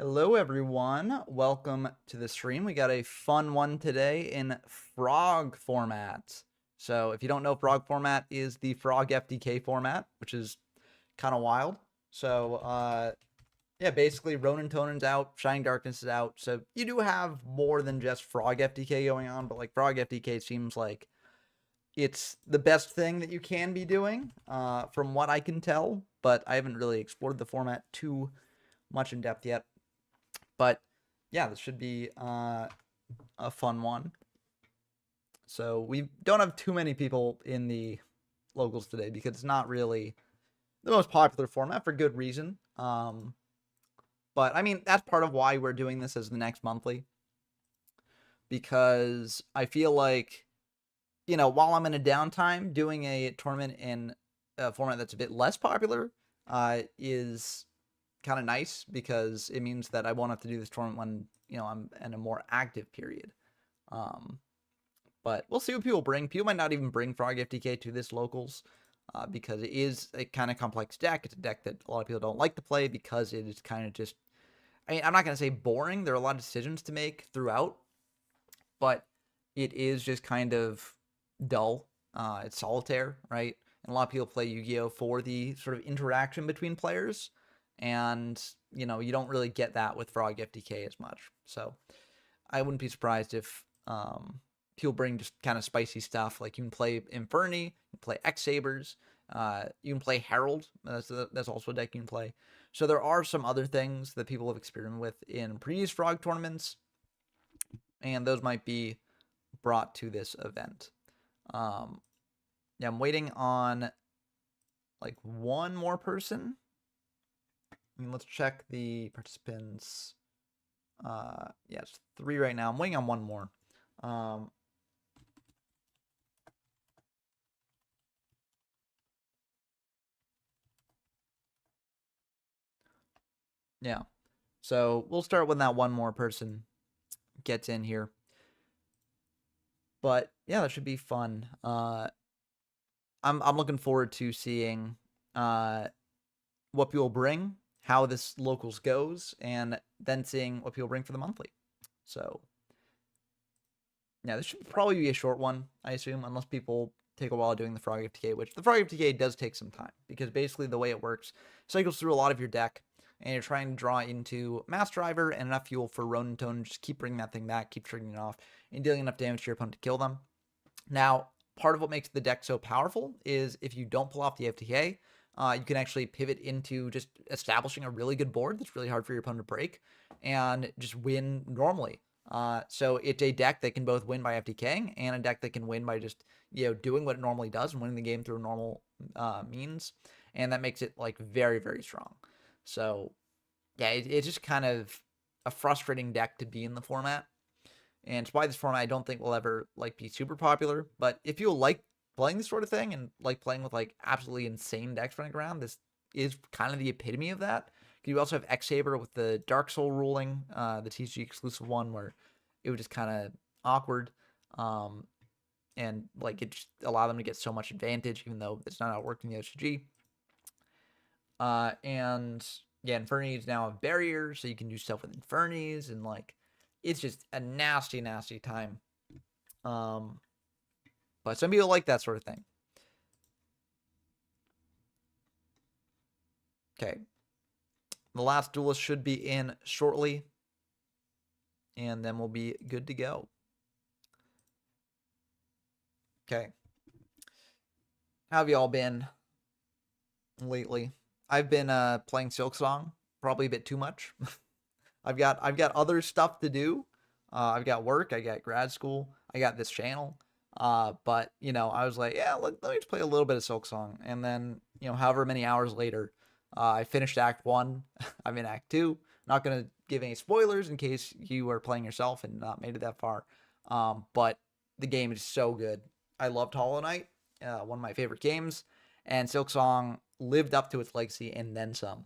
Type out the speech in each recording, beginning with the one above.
Hello, everyone. Welcome to the stream. We got a fun one today in Frog format. So, if you don't know, Frog format is the Frog FDK format, which is kind of wild. So, yeah, basically, Ronin Tonan's out, Shining Darkness is out. So, you do have more than just Frog FDK going on, but like Frog FDK seems like it's the best thing that you can be doing, from what I can tell. But I haven't really explored the format too much in depth yet. But yeah, this should be a fun one. So we don't have too many people in the locals today because it's not really the most popular format for good reason. But I mean, that's part of why we're doing this as the next monthly, because I feel like, while I'm in a downtime, doing a tournament in a format that's a bit less popular is kind of nice, because it means that I won't have to do this tournament when I'm in a more active period. But we'll see what people bring. People might not even bring Frog FTK to this locals, because it is a kind of complex deck. It's a deck that a lot of people don't like to play because it is kind of just, I mean, I'm not going to say boring. There are a lot of decisions to make throughout, but it is just kind of dull. It's solitaire, right? And a lot of people play Yu-Gi-Oh! For the sort of interaction between players, and you don't really get that with Frog FTK as much. So I wouldn't be surprised if people bring just kind of spicy stuff. Like, you can play Inferni, you can play X Sabers, you can play Herald. That's also a deck you can play. So there are some other things that people have experimented with in previous Frog tournaments, and those might be brought to this event. Yeah, I'm waiting on like one more person. I mean, let's check the participants. Yeah, it's 3 right now. I'm waiting on one more. Yeah. So we'll start when that one more person gets in here. But yeah, that should be fun. I'm looking forward to seeing what people bring, how this locals goes, and then seeing what people bring for the monthly. So yeah, this should probably be a short one, I assume, unless people take a while doing the Frog FTK, which the Frog FTK does take some time, because basically the way it works, cycles through a lot of your deck, and you're trying to draw into Mass Driver and enough fuel for Ronin Tone, just keep bringing that thing back, keep triggering it off, and dealing enough damage to your opponent to kill them. Now, part of what makes the deck so powerful is if you don't pull off the FTK, you can actually pivot into just establishing a really good board that's really hard for your opponent to break, and just win normally. So it's a deck that can both win by FTKing, and a deck that can win by just doing what it normally does and winning the game through normal means, and that makes it like very, very strong. So yeah, it's just kind of a frustrating deck to be in the format, and it's why this format I don't think will ever like be super popular. But if you like playing this sort of thing and like playing with like absolutely insane decks running around, this is kind of the epitome of that. You also have X Saber with the Dark Soul ruling, the TCG exclusive one, where it was just kind of awkward, and like it just allowed them to get so much advantage, even though it's not how it worked in the OCG. And yeah, Infernies now have barriers, so you can do stuff with Infernies, and like it's just a nasty, nasty time. But some people like that sort of thing. Okay. The last duelist should be in shortly, and then we'll be good to go. Okay. How have you all been lately? I've been playing Silksong, probably a bit too much. I've got other stuff to do. I've got work, I got grad school, I got this channel. But I was like, yeah, let me just play a little bit of Silksong, and then however many hours later, I finished Act 1. I'm in Act 2. Not gonna give any spoilers in case you are playing yourself and not made it that far. But the game is so good. I loved Hollow Knight, one of my favorite games, and Silksong lived up to its legacy and then some.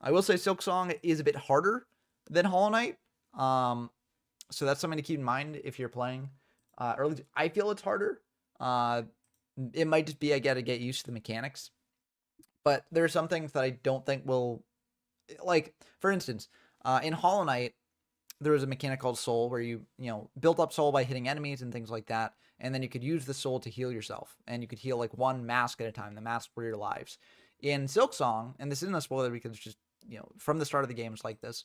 I will say Silksong is a bit harder than Hollow Knight, so that's something to keep in mind if you're playing. Early, I feel it's harder. It might just be I gotta get used to the mechanics, but there are some things that I don't think will, like, for instance, In Hollow Knight, there was a mechanic called Soul where you built up soul by hitting enemies and things like that, and then you could use the soul to heal yourself, and you could heal like one mask at a time. The masks were your lives. In Silksong, and this isn't a spoiler because it's just from the start of the game it's like this.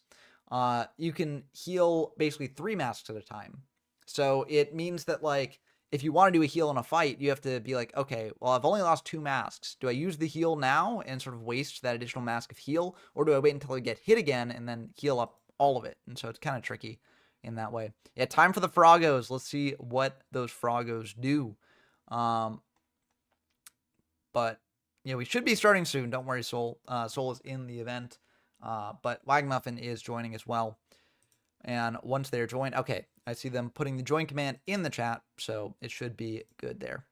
You can heal basically 3 masks at a time. So it means that like if you want to do a heal in a fight, you have to be like, okay, well, I've only lost 2 masks. Do I use the heal now and sort of waste that additional mask of heal, or do I wait until I get hit again and then heal up all of it? And so it's kind of tricky in that way. Yeah, time for the Froggos. Let's see what those Froggos do. But we should be starting soon. Don't worry, Soul. Soul is in the event. But Wagmuffin is joining as well. And once they're joined, okay, I see them putting the join command in the chat, so it should be good there.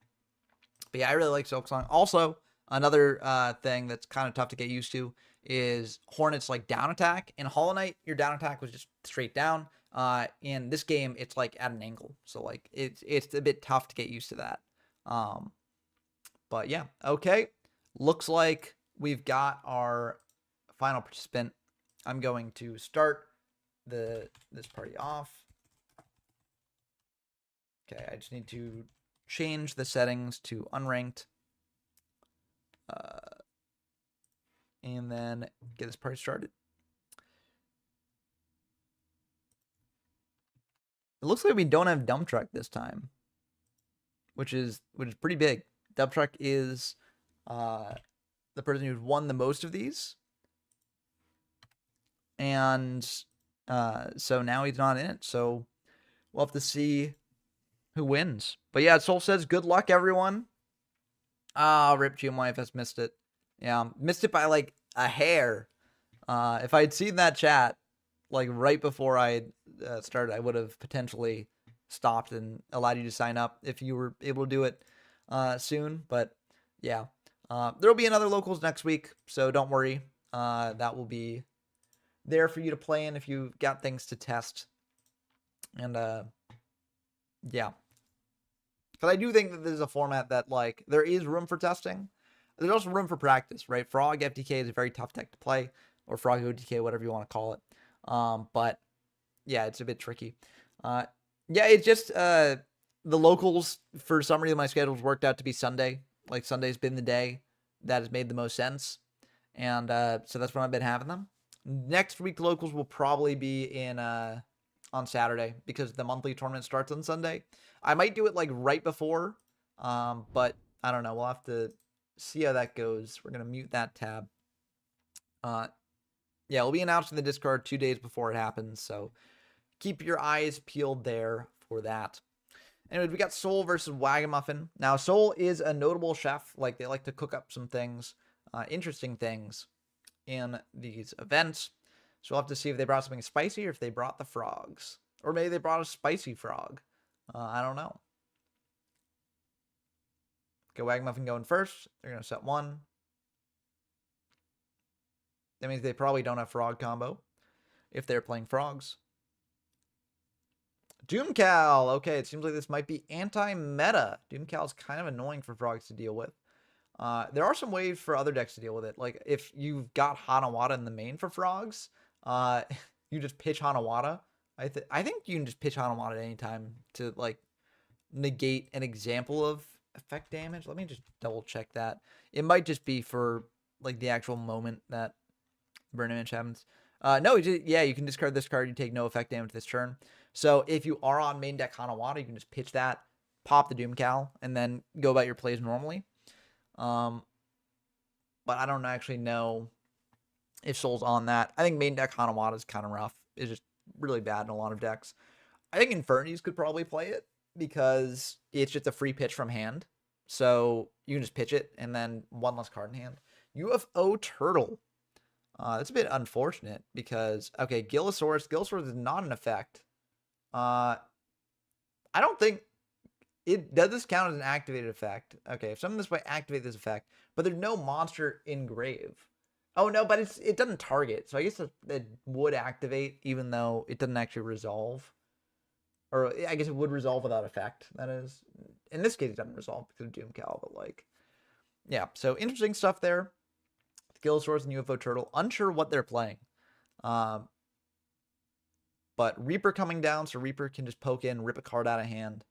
But yeah, I really like Silksong. Also, another thing that's kind of tough to get used to is Hornet's like down attack. In Hollow Knight, your down attack was just straight down. In this game, it's like at an angle, so like it's a bit tough to get used to that. But yeah, okay. Looks like we've got our final participant. I'm going to start this party off. Okay, I just need to change the settings to unranked. And then get this party started. It looks like we don't have Dump Truck this time, which is pretty big. Dump Truck is the person who's won the most of these. And so now he's not in it. So we'll have to see who wins. But yeah, Soul says, good luck, everyone. Rip GMYFS missed it. Yeah, missed it by like a hair. If I had seen that chat like right before I started, I would have potentially stopped and allowed you to sign up if you were able to do it soon. But yeah, there'll be another locals next week, so don't worry. That will be there for you to play in if you've got things to test. And yeah, because I do think that this is a format that like there is room for testing. There's also room for practice, right? Frog FTK is a very tough deck to play, or Frog OTK, whatever you want to call it. But yeah, it's a bit tricky. Yeah, it's just the locals, for some reason my schedule's worked out to be Sunday. Like Sunday's been the day that has made the most sense. And so that's when I've been having them. Next week locals will probably be in on Saturday because the monthly tournament starts on Sunday. I might do it like right before, but I don't know. We'll have to see how that goes. We're gonna mute that tab. Yeah, it'll be announced in the Discord 2 days before it happens, so keep your eyes peeled there for that. Anyways, we got Soul versus Wagamuffin. Now, Soul is a notable chef. Like, they like to cook up some things, interesting things in these events. So we'll have to see if they brought something spicy or if they brought the frogs. Or maybe they brought a spicy frog. I don't know. Okay, Wagamuffin going first. They're going to set 1. That means they probably don't have frog combo if they're playing frogs. Doomcal. Okay, it seems like this might be anti-meta. Doomcal's kind of annoying for frogs to deal with. There are some ways for other decks to deal with it. Like, if you've got Hanawata in the main for frogs, you just pitch Hanawata. I think you can just pitch Hanawata at any time to, like, negate an example of effect damage. Let me just double check that. It might just be for, like, the actual moment that burn image happens. No, yeah, you can discard this card. You take no effect damage this turn. So if you are on main deck Hanawata, you can just pitch that, pop the Doomcal, and then go about your plays normally. But I don't actually know if Soul's on that. I think main deck Hanawata is kind of rough. It's just really bad in a lot of decks. I think Infernities could probably play it because it's just a free pitch from hand. So you can just pitch it and then one less card in hand. UFO Turtle. That's a bit unfortunate because, okay, Gillosaurus. Gillosaurus is not an effect. I don't think it does. This count as an activated effect? Okay, if something this way activate this effect, but there's no monster in grave. Oh no, but it doesn't target, so I guess it would activate even though it doesn't actually resolve. Or I guess it would resolve without effect. That is, in this case, it doesn't resolve because of Doomcal, but like, yeah. So interesting stuff there. Gillosaurus and UFO Turtle. Unsure what they're playing. But Reaper coming down, so Reaper can just poke in, rip a card out of hand.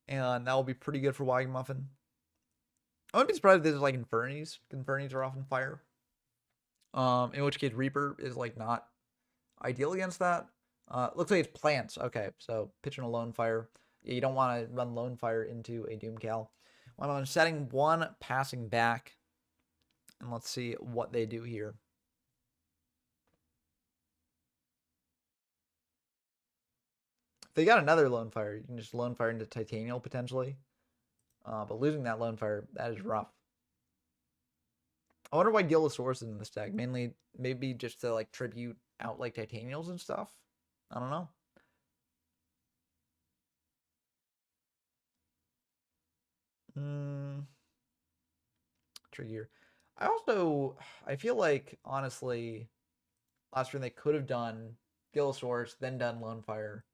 And that will be pretty good for Waggmuffin. I wouldn't be surprised if there's like Infernies. Infernies are often fire. In which case Reaper is like not ideal against that. Looks like it's plants. Okay, so pitching a Lone Fire. Yeah, you don't want to run Lone Fire into a Doomcal. Well, I'm setting one, passing back. And let's see what they do here. If they got another Lone Fire, you can just Lone Fire into Titanial potentially. But losing that Lone Fire, that is rough. I wonder why Gillosaurus is in this deck. Mainly, maybe just to like tribute out like Titanials and stuff. I don't know. Trickier. I feel like, honestly, last turn they could have done Gillosaurus, then done Lone Fire,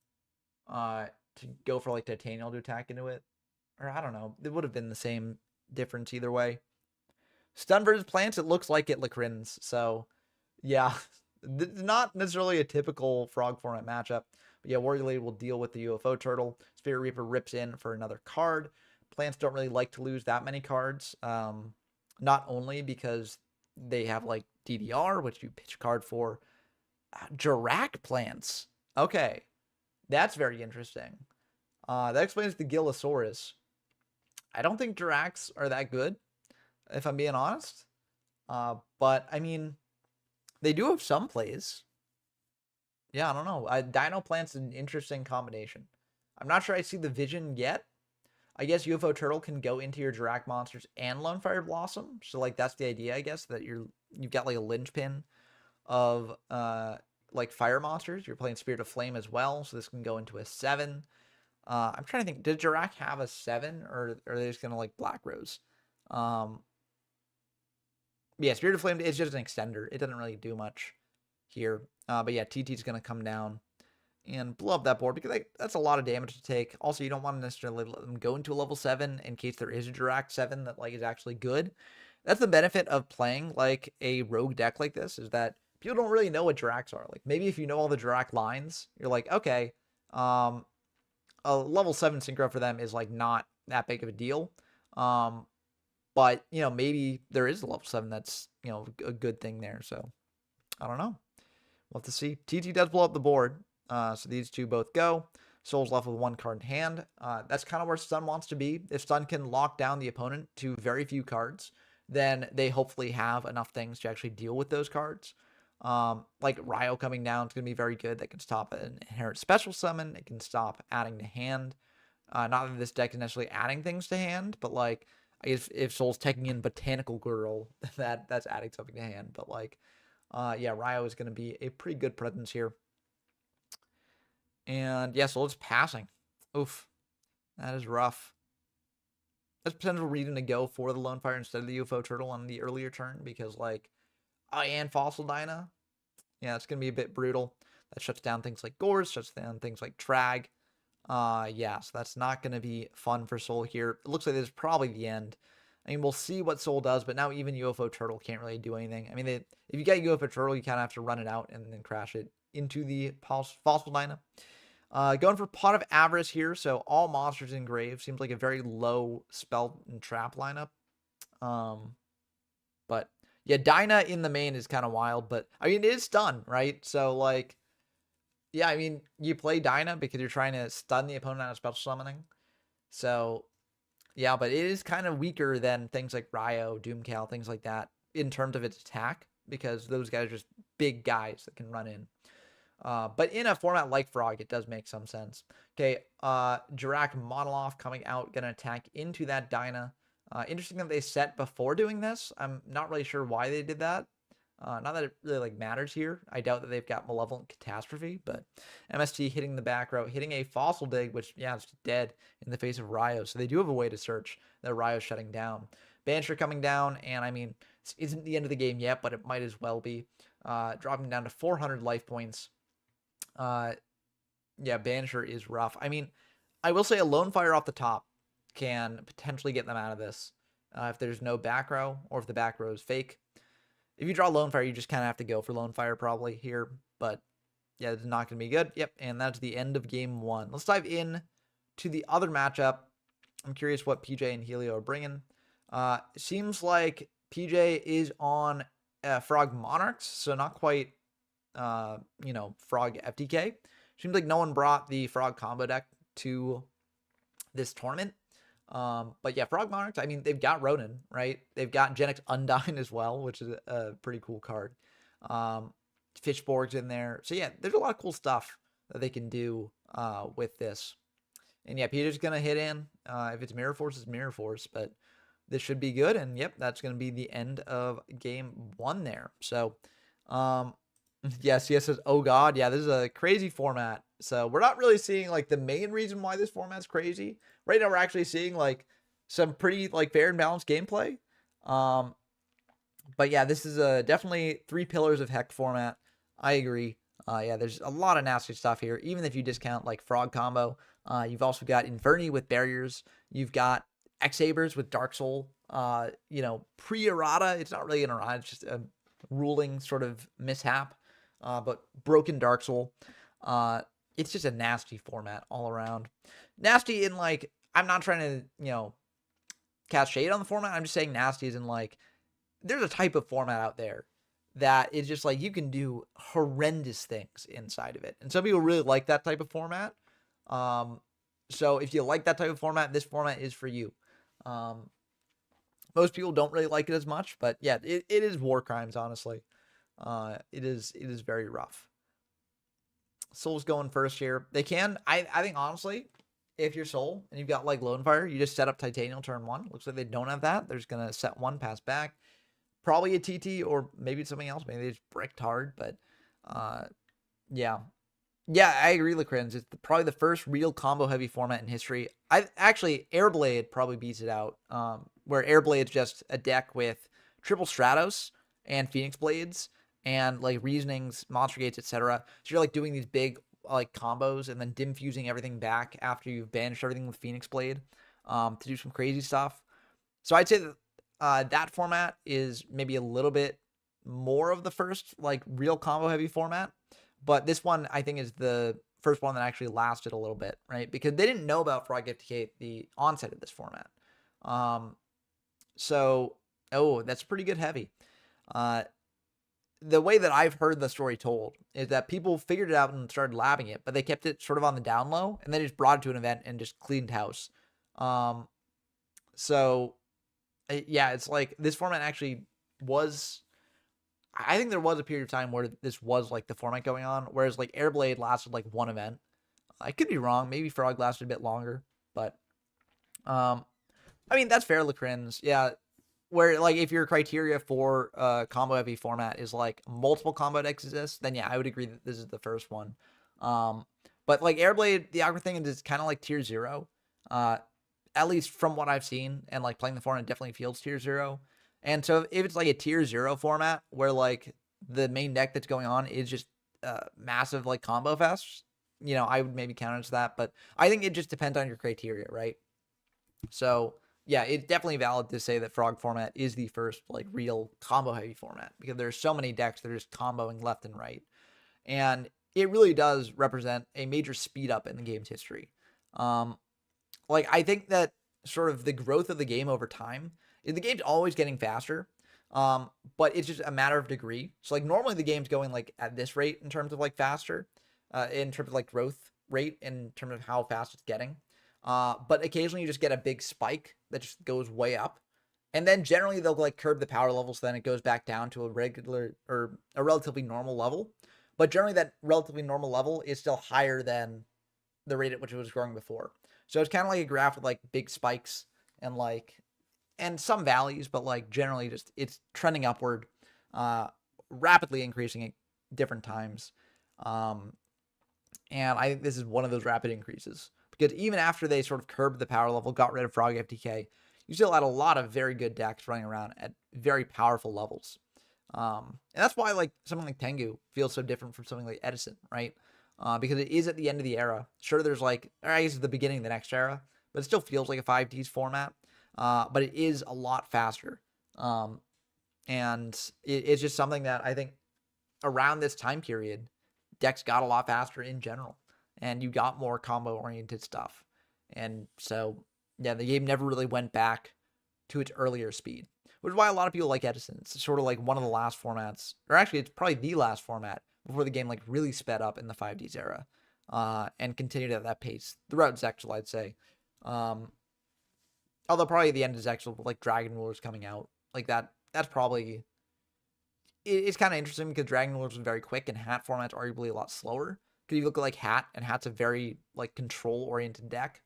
to go for like Titanial to attack into it. Or I don't know. It would have been the same difference either way. Stun versus plants, it looks like it Lacrins. So, yeah, not necessarily a typical Frog format matchup. But yeah, Warrior Lady will deal with the UFO Turtle. Spirit Reaper rips in for another card. Plants don't really like to lose that many cards. Not only because they have like DDR, which you pitch a card for. Jirac plants. Okay, that's very interesting. That explains the Gillosaurus. I don't think Jiracs are that good, if I'm being honest. But, I mean, they do have some plays. Yeah, I don't know. Dino Plant's an interesting combination. I'm not sure I see the vision yet. I guess UFO Turtle can go into your Jirac monsters and Lone Fire Blossom. So, like, that's the idea, I guess, that you've got, like, a linchpin of, like, fire monsters. You're playing Spirit of Flame as well, so this can go into a 7. I'm trying to think, did Jirac have a 7, or are they just going to, like, Black Rose? Yeah, Spirit of Flame is just an extender. It doesn't really do much here. But yeah, TT's going to come down and blow up that board because that's a lot of damage to take. Also, you don't want to necessarily let them go into a level 7 in case there is a Jirac 7 that like is actually good. That's the benefit of playing like a rogue deck like this, is that people don't really know what Jiracs are. Like maybe if you know all the Jirac lines, you're like, okay, a level 7 synchro for them is like not that big of a deal. But, you know, maybe there is a level 7 that's, you know, a good thing there. So, I don't know. We'll have to see. TT does blow up the board. So these two both go. Soul's left with one card in hand. That's kind of where Stun wants to be. If Stun can lock down the opponent to very few cards, then they hopefully have enough things to actually deal with those cards. Like Ryo coming down is going to be very good. That can stop an inherent special summon. It can stop adding to hand. Not that this deck is necessarily adding things to hand, but like, I guess if Soul's taking in Botanical Girl, that's adding something to hand. But like, yeah, Ryo is going to be a pretty good presence here. And yeah, Soul is passing. Oof, that is rough. That's potential reason to go for the Lone Fire instead of the UFO Turtle on the earlier turn because like, oh, and Fossil Dyna. Yeah, it's going to be a bit brutal. That shuts down things like Gorz, shuts down things like Trag. Yeah, so that's not going to be fun for Soul here. It looks like this is probably the end. I mean, we'll see what Soul does, but now even UFO Turtle can't really do anything. I mean, if you get UFO Turtle, you kind of have to run it out and then crash it into the Fossil Dyna. Going for Pot of Avarice here, so all monsters in grave. Seems like a very low spell and trap lineup. But yeah, Dyna in the main is kind of wild, but I mean, it is stun, right? So like, yeah, I mean, you play Dyna because you're trying to stun the opponent out of special summoning. So, yeah, but it is kind of weaker than things like Ryo, Doomcal, things like that in terms of its attack because those guys are just big guys that can run in. But in a format like Frog, it does make some sense. Okay, Jirac Monoloth coming out, going to attack into that Dyna. Interesting that they set before doing this. I'm not really sure why they did that. Not that it really like matters here. I doubt that they've got Malevolent Catastrophe, but MST hitting the back row, hitting a Fossil Dig, which, yeah, it's dead in the face of Ryo. So they do have a way to search that Ryo's shutting down. Bansher coming down, and I mean, this isn't the end of the game yet, but it might as well be. Dropping down to 400 life points. Yeah, Bansher is rough. I mean, I will say a Lone Fire off the top can potentially get them out of this. If there's no back row, or if the back row is fake. If you draw Lone Fire, you just kind of have to go for Lone Fire probably here. But Yeah, it's not going to be good. Yep, and that's the end of game 1. Let's dive in to the other matchup. I'm curious what PJ and Helio are bringing. Seems like PJ is on Frog Monarchs, so not quite, Frog FTK. Seems like no one brought the Frog combo deck to this tournament. But yeah, Frog Monarchs, I mean, they've got Ronin, right? They've got Genex Undyne as well, which is a pretty cool card. Fishborg's in there. So yeah, there's a lot of cool stuff that they can do with this. And yeah, Peter's going to hit in. If it's Mirror Force, it's Mirror Force. But this should be good. And yep, that's going to be the end of game 1 there. So, yes, says, oh God. Yeah, this is a crazy format. So we're not really seeing like the main reason why this format's crazy. Right now, we're actually seeing like some pretty like fair and balanced gameplay. But yeah, this is definitely 3 pillars of Heck format. I agree. Yeah, there's a lot of nasty stuff here. Even if you discount like Frog combo, you've also got Inferni with barriers. You've got X-Sabers with Dark Soul. Pre-errata, it's not really an errata, it's just a ruling sort of mishap. But broken Dark Soul. It's just a nasty format all around. Nasty in like, I'm not trying to, cast shade on the format. I'm just saying nasty is in like, there's a type of format out there that is just like you can do horrendous things inside of it. And some people really like that type of format. So if you like that type of format, this format is for you. Most people don't really like it as much, but yeah, it is war crimes, honestly. It is very rough. Soul's going first here. They can, I think honestly, if you're Soul and you've got like Lonefire, you just set up Titanial turn 1. Looks like they don't have that. They're just going to set 1, pass back. Probably a TT or maybe something else. Maybe they just bricked hard, but yeah. Yeah, I agree, Lacrins. It's probably the first real combo-heavy format in history. Airblade probably beats it out, where Airblade's just a deck with triple Stratos and Phoenix Blades and like Reasonings, Monster Gates, etc. So you're like doing these big like combos and then dim fusing everything back after you've banished everything with Phoenix Blade to do some crazy stuff. So I'd say that that format is maybe a little bit more of the first like real combo-heavy format. But this one, I think, is the first one that actually lasted a little bit, right? Because they didn't know about Frog FTK at the onset of this format. That's pretty good heavy. The way that I've heard the story told is that people figured it out and started labbing it, but they kept it sort of on the down low, and then just brought it to an event and just cleaned house. It's like this format actually was... I think there was a period of time where this was like the format going on, whereas like Airblade lasted like 1 event. I could be wrong. Maybe Frog lasted a bit longer, but that's fair, Lacrins. Yeah, where like if your criteria for combo heavy format is like multiple combo decks exist, then yeah, I would agree that this is the first one. But like Airblade, the Aqua thing is kind of like tier 0. At least from what I've seen and like playing the format, it definitely feels tier 0. And so if it's like a tier 0 format where like the main deck that's going on is just massive like combo fests, I would maybe counter to that. But I think it just depends on your criteria, right? So yeah, it's definitely valid to say that Frog format is the first like real combo heavy format because there's so many decks that are just comboing left and right. And it really does represent a major speed up in the game's history. I think that sort of the growth of the game over time, the game's always getting faster, but it's just a matter of degree. So like normally the game's going like at this rate in terms of like faster, in terms of like growth rate, in terms of how fast it's getting. But occasionally you just get a big spike that just goes way up. And then generally they'll like curb the power level, so then it goes back down to a regular or a relatively normal level. But generally that relatively normal level is still higher than the rate at which it was growing before. So it's kind of like a graph with like big spikes and some valleys, but like generally just it's trending upward, rapidly increasing at different times. And I think this is one of those rapid increases because even after they sort of curbed the power level, got rid of Frog FTK, you still had a lot of very good decks running around at very powerful levels. And that's why like something like Tengu feels so different from something like Edison, right? Because it is at the end of the era. Sure, there's like, I guess it's the beginning of the next era, but it still feels like a 5Ds format. But it is a lot faster. And it's just something that I think around this time period, decks got a lot faster in general, and you got more combo-oriented stuff. And so, yeah, the game never really went back to its earlier speed, which is why a lot of people like Edison. It's sort of like one of the last formats, or actually, it's probably the last format before the game like really sped up in the 5Ds era, and continued at that pace throughout Zexal, I'd say. Although probably the end of Zexal, like Dragon Rulers coming out, like that's probably, it's kind of interesting because Dragon Rulers was very quick and Hat format's arguably a lot slower. Because you look at like Hat, and Hat's a very like control-oriented deck.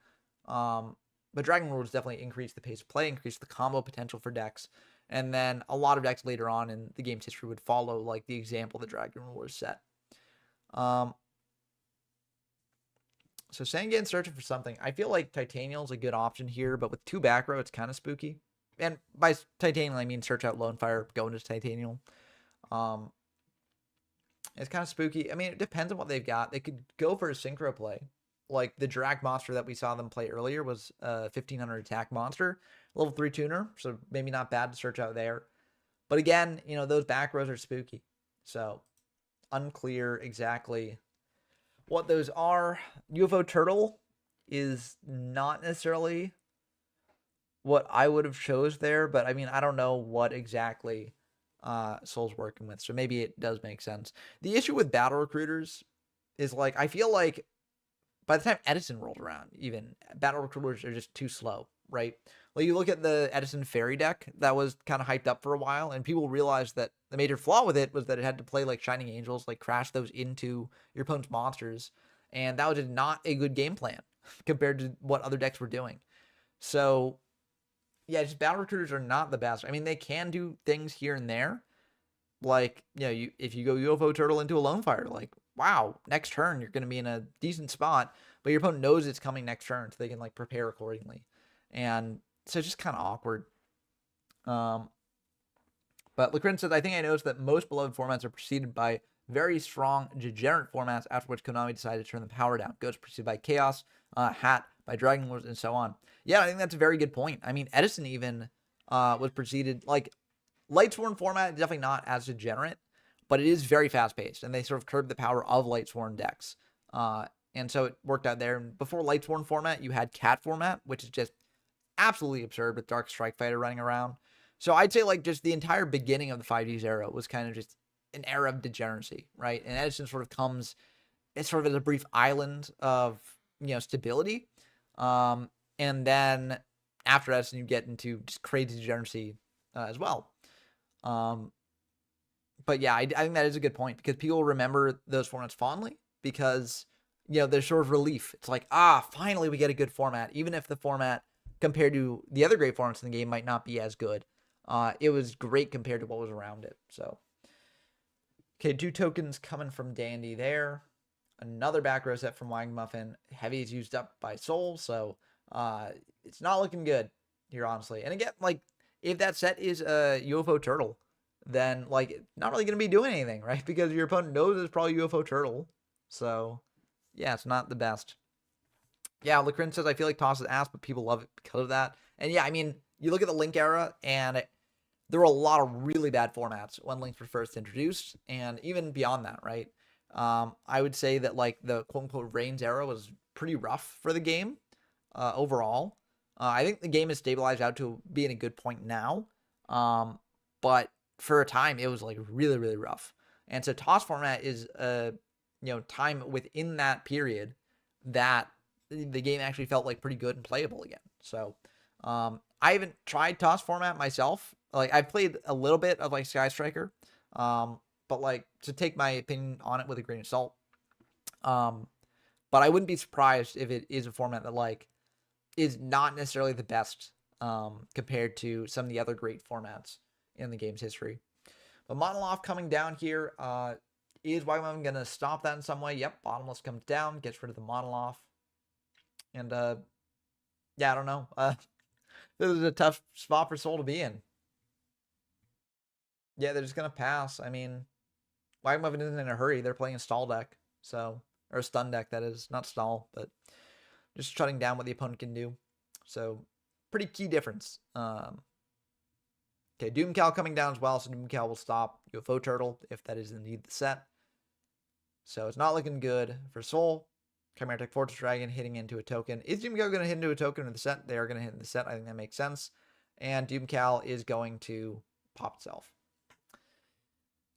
But Dragon Rulers definitely increased the pace of play, increased the combo potential for decks. And then a lot of decks later on in the game's history would follow like the example the Dragon Rulers set. So Sangan searching for something. I feel like Titanial is a good option here, but with 2 back row, it's kind of spooky. And by Titanial, I mean search out Lonefire, go into Titanial. It's kind of spooky. I mean, it depends on what they've got. They could go for a synchro play. Like the drag monster that we saw them play earlier was a 1500 attack monster, level 3 tuner, so maybe not bad to search out there. But again, you know, those back rows are spooky. So unclear exactly what those are. UFO Turtle is not necessarily what I would have chose there, but I mean, I don't know what exactly Soul's working with, so maybe it does make sense. The issue with battle recruiters is like, I feel like by the time Edison rolled around, even battle recruiters are just too slow, right? Like you look at the Edison Fairy deck that was kind of hyped up for a while, and people realized that the major flaw with it was that it had to play like Shining Angels, like crash those into your opponent's monsters, and that was just not a good game plan compared to what other decks were doing. So yeah, just battle recruiters are not the best. I mean, they can do things here and there, like, you know, if you go UFO Turtle into a Lonefire, like, wow, next turn you're going to be in a decent spot, but your opponent knows it's coming next turn, so they can like prepare accordingly. And so it's just kind of awkward. But Lacrin says, I think I noticed that most beloved formats are preceded by very strong degenerate formats, after which Konami decided to turn the power down. Ghost preceded by Chaos, Hat by Dragon Lords, and so on. Yeah, I think that's a very good point. I mean, Edison even was preceded, like, Lightsworn format is definitely not as degenerate, but it is very fast-paced, and they sort of curb the power of Lightsworn decks. And so it worked out there. And before Lightsworn format, you had Cat format, which is just absolutely absurd with Dark Strike Fighter running around. So I'd say like just the entire beginning of the 5Ds era was kind of just an era of degeneracy, right? And Edison sort of comes, it's sort of as a brief island of, you know, stability. And then after Edison, you get into just crazy degeneracy as well. But yeah, I think that is a good point, because people remember those formats fondly because, you know, there's sort of relief. It's like, finally we get a good format, even if the format compared to the other great formats in the game might not be as good. It was great compared to what was around it. So, okay, 2 tokens coming from Dandy there. Another back row set from Wagmuffin. Heavy is used up by Soul, so it's not looking good here, honestly. And again, like, if that set is a UFO Turtle, then, like, it's not really going to be doing anything, right? Because your opponent knows it's probably UFO Turtle. So, yeah, it's not the best. Yeah, Lacrin says, I feel like Toss is ass, but people love it because of that. And yeah, I mean, you look at the Link era, and there were a lot of really bad formats when Link was first introduced, and even beyond that, right? I would say that, like, the quote-unquote Reigns era was pretty rough for the game overall. I think the game has stabilized out to being a good point now. But for a time, it was, like, really, really rough. And so Toss format is time within that period that the game actually felt like pretty good and playable again. So I haven't tried Toss format myself. Like, I've played a little bit of like Sky Striker, but like, to take my opinion on it with a grain of salt. But I wouldn't be surprised if it is a format that like is not necessarily the best compared to some of the other great formats in the game's history. But Monoloth coming down here, is Wagmuffin going to stop that in some way? Yep, Bottomless comes down, gets rid of the Monoloth. And yeah, I don't know. This is a tough spot for Soul to be in. Yeah, they're just going to pass. I mean, Wagmuffin isn't in a hurry. They're playing a stall deck. So, or a stun deck, that is. Not stall, but just shutting down what the opponent can do. So, pretty key difference. Okay, Doomcal coming down as well. So, Doomcal will stop UFO Turtle if that is indeed the set. So it's not looking good for Soul. Chimera Tech Fortress Dragon hitting into a token. Is Doom Cow going to hit into a token in the set? They are going to hit in the set. I think that makes sense. And Doom Cow is going to pop itself.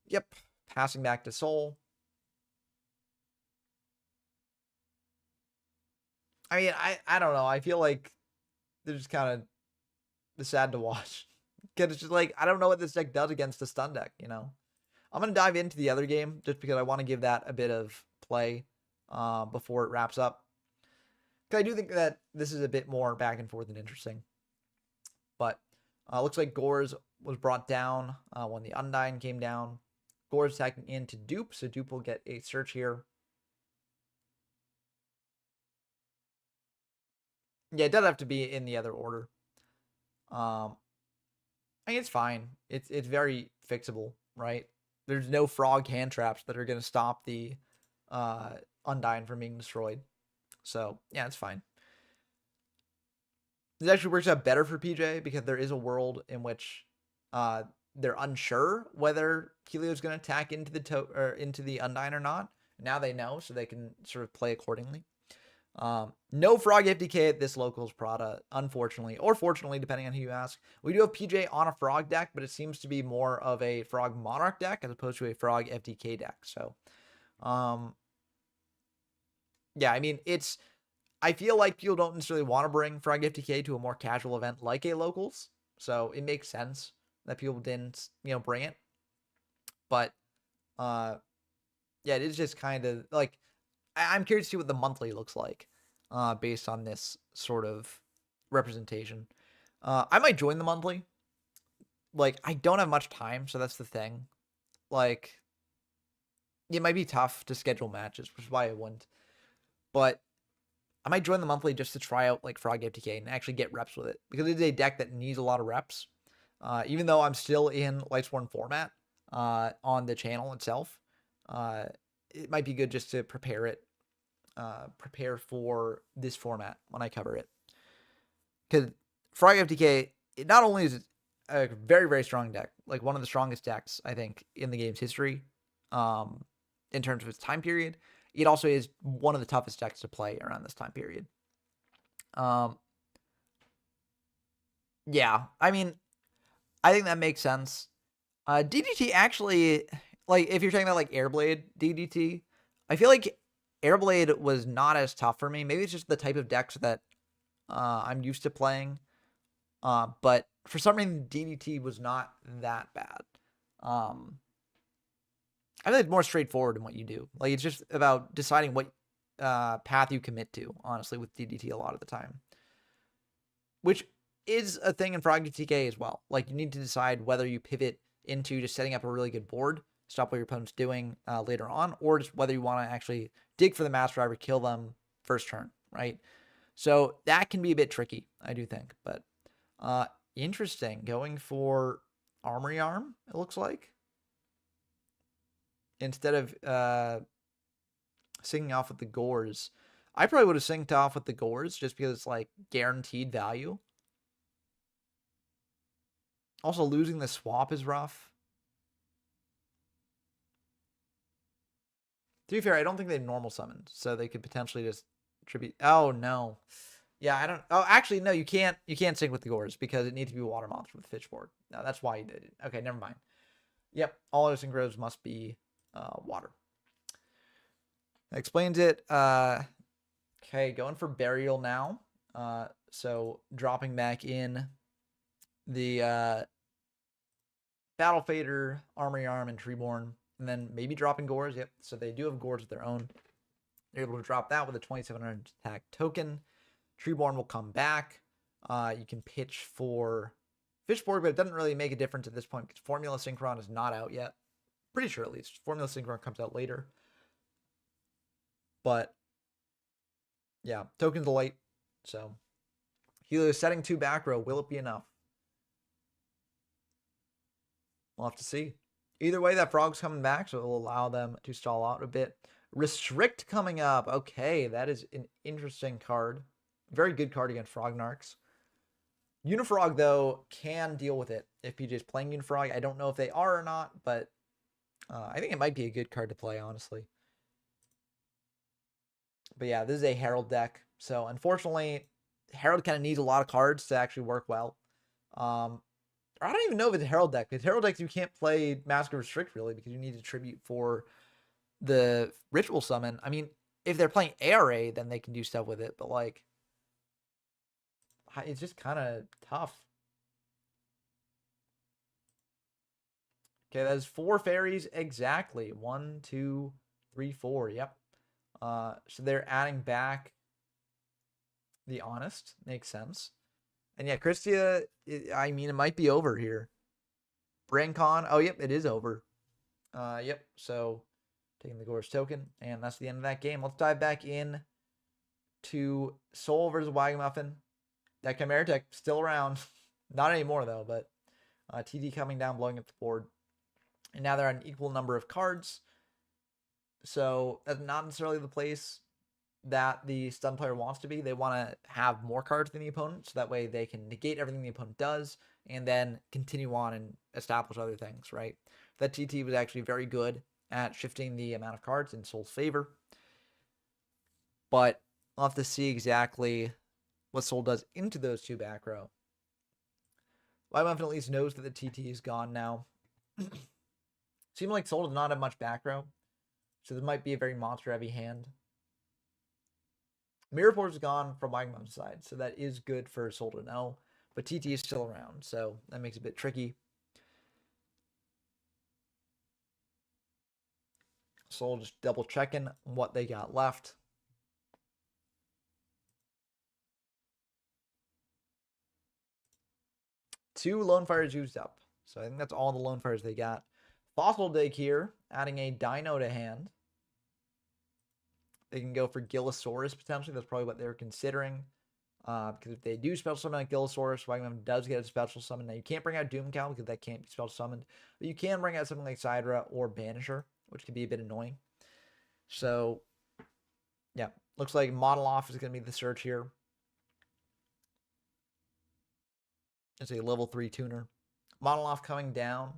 Yep. Passing back to Soul. I mean, I don't know. I feel like they're just kind of sad to watch. Because it's just like, I don't know what this deck does against a stun deck, you know? I'm going to dive into the other game just because I want to give that a bit of play before it wraps up. Because I do think that this is a bit more back and forth and interesting. But looks like Gores was brought down when the Undyne came down. Gores attacking into Dupe, so Dupe will get a search here. Yeah, it does have to be in the other order. I mean, it's fine. It's very fixable, right? There's no frog hand traps that are going to stop the Undyne from being destroyed. So, yeah, it's fine. This actually works out better for PJ because there is a world in which they're unsure whether Helio is going to attack into the Undyne or not. Now they know, so they can sort of play accordingly. No Frog FDK at this locals Prada, unfortunately, or fortunately, depending on who you ask. We do have PJ on a Frog deck, but it seems to be more of a Frog Monarch deck as opposed to a Frog FDK deck. So, yeah, I mean, I feel like people don't necessarily want to bring Frog FTK to a more casual event like a locals. So it makes sense that people didn't, bring it. But, yeah, it is just kind of like, I'm curious to see what the monthly looks like based on this sort of representation. I might join the monthly. Like, I don't have much time, so that's the thing. Like, it might be tough to schedule matches, which is why I wouldn't. But I might join the monthly just to try out like Frog FTK and actually get reps with it because it's a deck that needs a lot of reps. Even though I'm still in Lightsworn format on the channel itself, it might be good just to prepare for this format when I cover it. Because Frog FTK, it not only is a very, very strong deck, like one of the strongest decks, I think, in the game's history, in terms of its time period, it also is one of the toughest decks to play around this time period. Yeah, I mean, I think that makes sense. DDT actually, like, if you're talking about like Airblade DDT, I feel like Airblade was not as tough for me. Maybe it's just the type of decks that I'm used to playing. But for some reason, DDT was not that bad. I think it's more straightforward in what you do. Like, it's just about deciding what path you commit to, honestly, with DDT a lot of the time. Which is a thing in Frog TK as well. Like, you need to decide whether you pivot into just setting up a really good board, stop what your opponent's doing later on, or just whether you want to actually dig for the Master Driver, kill them first turn, right? So that can be a bit tricky, I do think. But interesting. Going for Armory Arm, it looks like. Instead of singing off with the Gores. I probably would have synced off with the Gores just because it's like guaranteed value. Also, losing the swap is rough. To be fair, I don't think they've normal summoned, so they could potentially just tribute. Oh no. Yeah, I don't. Oh, actually, no, you can't. You can't sync with the Gores because it needs to be Water Monster with Fishborg. No, that's why you did it. Okay, never mind. Yep, all other synchros must be water. That explains it. Okay, going for Burial now. So dropping back in the Battle Fader, Armory Arm, and Treeborn, and then maybe dropping Gores. Yep, so they do have Gores of their own. They're able to drop that with a 2700 attack token. Treeborn will come back. You can pitch for Fishborg, but it doesn't really make a difference at this point because Formula Synchron is not out yet. Pretty sure, at least. Formula Synchron comes out later. But, yeah, Token's light. So, Helio is setting 2 back row. Will it be enough? We'll have to see. Either way, that Frog's coming back, so it will allow them to stall out a bit. Restrict coming up. Okay, that is an interesting card. Very good card against Frognarks. Unifrog, though, can deal with it if PJ is playing Unifrog. I don't know if they are or not, but I think it might be a good card to play, honestly. But yeah, this is a Herald deck. So unfortunately, Herald kind of needs a lot of cards to actually work well. I don't even know if it's a Herald deck. With Herald decks, you can't play Massacre Restrict really because you need a tribute for the Ritual Summon. I mean, if they're playing ARA, then they can do stuff with it. But like, it's just kind of tough. Okay, that is 4 fairies exactly. 1, 2, 3, 4. Yep. So they're adding back the Honest. Makes sense. And yeah, Christia, I mean, it might be over here. Brancon. Oh, yep, it is over. Yep. So taking the Gorge token, and that's the end of that game. Let's dive back in to Soul versus Wagamuffin. That Chimera deck still around. Not anymore, though, but TD coming down, blowing up the board. And now they're on an equal number of cards. So that's not necessarily the place that the stun player wants to be. They want to have more cards than the opponent, so that way they can negate everything the opponent does and then continue on and establish other things, right? That TT was actually very good at shifting the amount of cards in Soul's favor. But I'll have to see exactly what Soul does into those 2 back row. Wagamuffin at least knows that the TT is gone now. Seems like Soul does not have much back row, so this might be a very monster-heavy hand. Mirrorport is gone from Wagamuffin's side, so that is good for Soul to know. But TT is still around, so that makes it a bit tricky. Soul just double checking what they got left. Two Lone Fires used up. So I think that's all the Lone Fires they got. Fossil Dig here, adding a Dino to hand. They can go for Gillosaurus potentially. That's probably what they were considering. Because if they do special summon like Gillosaurus, Wagamuffin does get a special summon. Now you can't bring out Doomcow because that can't be special summoned. But you can bring out something like Sidra or Banisher, which can be a bit annoying. So, yeah. Looks like Monoloff is going to be the search here. It's a level 3 tuner. Monoloff coming down.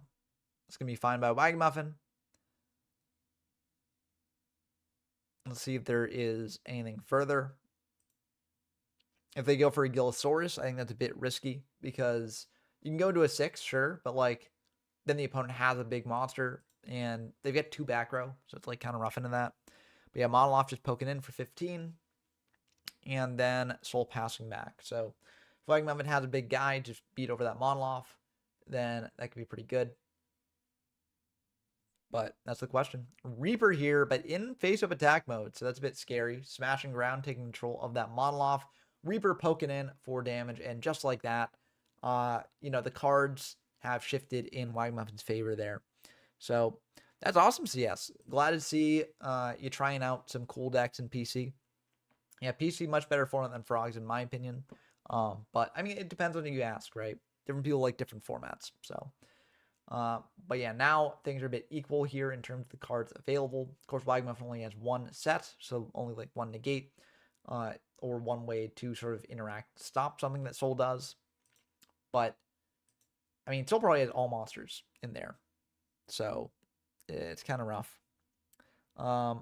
It's going to be fine by Wagamuffin. Let's see if there is anything further. If they go for a Gillosaurus, I think that's a bit risky because you can go to a 6, sure, but like then the opponent has a big monster and they've got 2 back row, so it's like kind of rough into that. But yeah, Monoloff just poking in for 15 and then Soul passing back. So if Wagamuffin has a big guy, just beat over that Monoloff, then that could be pretty good. But that's the question. Reaper here, but in face-up attack mode, so that's a bit scary. Smashing ground, taking control of that Monoloff. Reaper poking in for damage, and just like that, the cards have shifted in Wagamuffin's favor there. So that's awesome, CS. Glad to see you trying out some cool decks in PC. Yeah, PC much better format than Frogs in my opinion. But I mean, it depends on who you ask, right? Different people like different formats, so. But yeah, now things are a bit equal here in terms of the cards available. Of course, Wagamuffin only has 1 set, so only like 1 negate, or 1 way to sort of interact, stop something that Soul does. But, I mean, Soul probably has all monsters in there, so it's kind of rough. Yeah,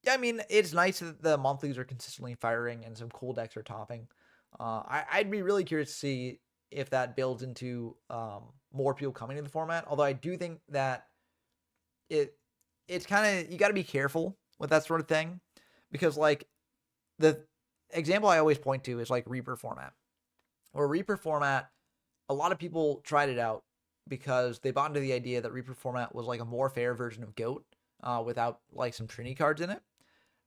I mean, it's nice that the monthlies are consistently firing and some cool decks are topping. I'd be really curious to see if that builds into more people coming to the format. Although I do think that it's kind of, you got to be careful with that sort of thing, because like the example I always point to is like Reaper format. Or Reaper format, a lot of people tried it out because they bought into the idea that Reaper format was like a more fair version of GOAT without like some Trinity cards in it.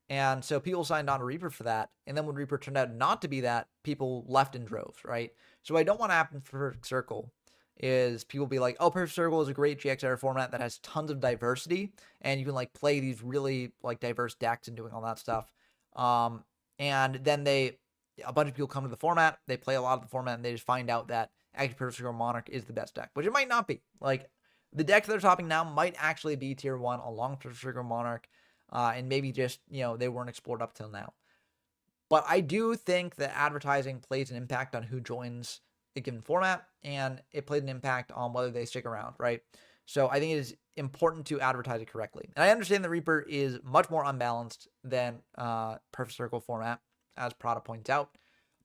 And so people signed on to Reaper for that. And then when Reaper turned out not to be that, people left in droves, right? So what I don't want to happen for Perfect Circle is people be like, oh, Perfect Circle is a great GX format that has tons of diversity. And you can like play these really like diverse decks and doing all that stuff. And then a bunch of people come to the format, they play a lot of the format, and they just find out that actually Perfect Circle Monarch is the best deck, which it might not be. Like the decks they're topping now might actually be tier 1 along Perfect Circle Monarch. And maybe just, they weren't explored up till now. But I do think that advertising plays an impact on who joins a given format, and it plays an impact on whether they stick around, right? So I think it is important to advertise it correctly. And I understand the Reaper is much more unbalanced than Perfect Circle format, as Prada points out.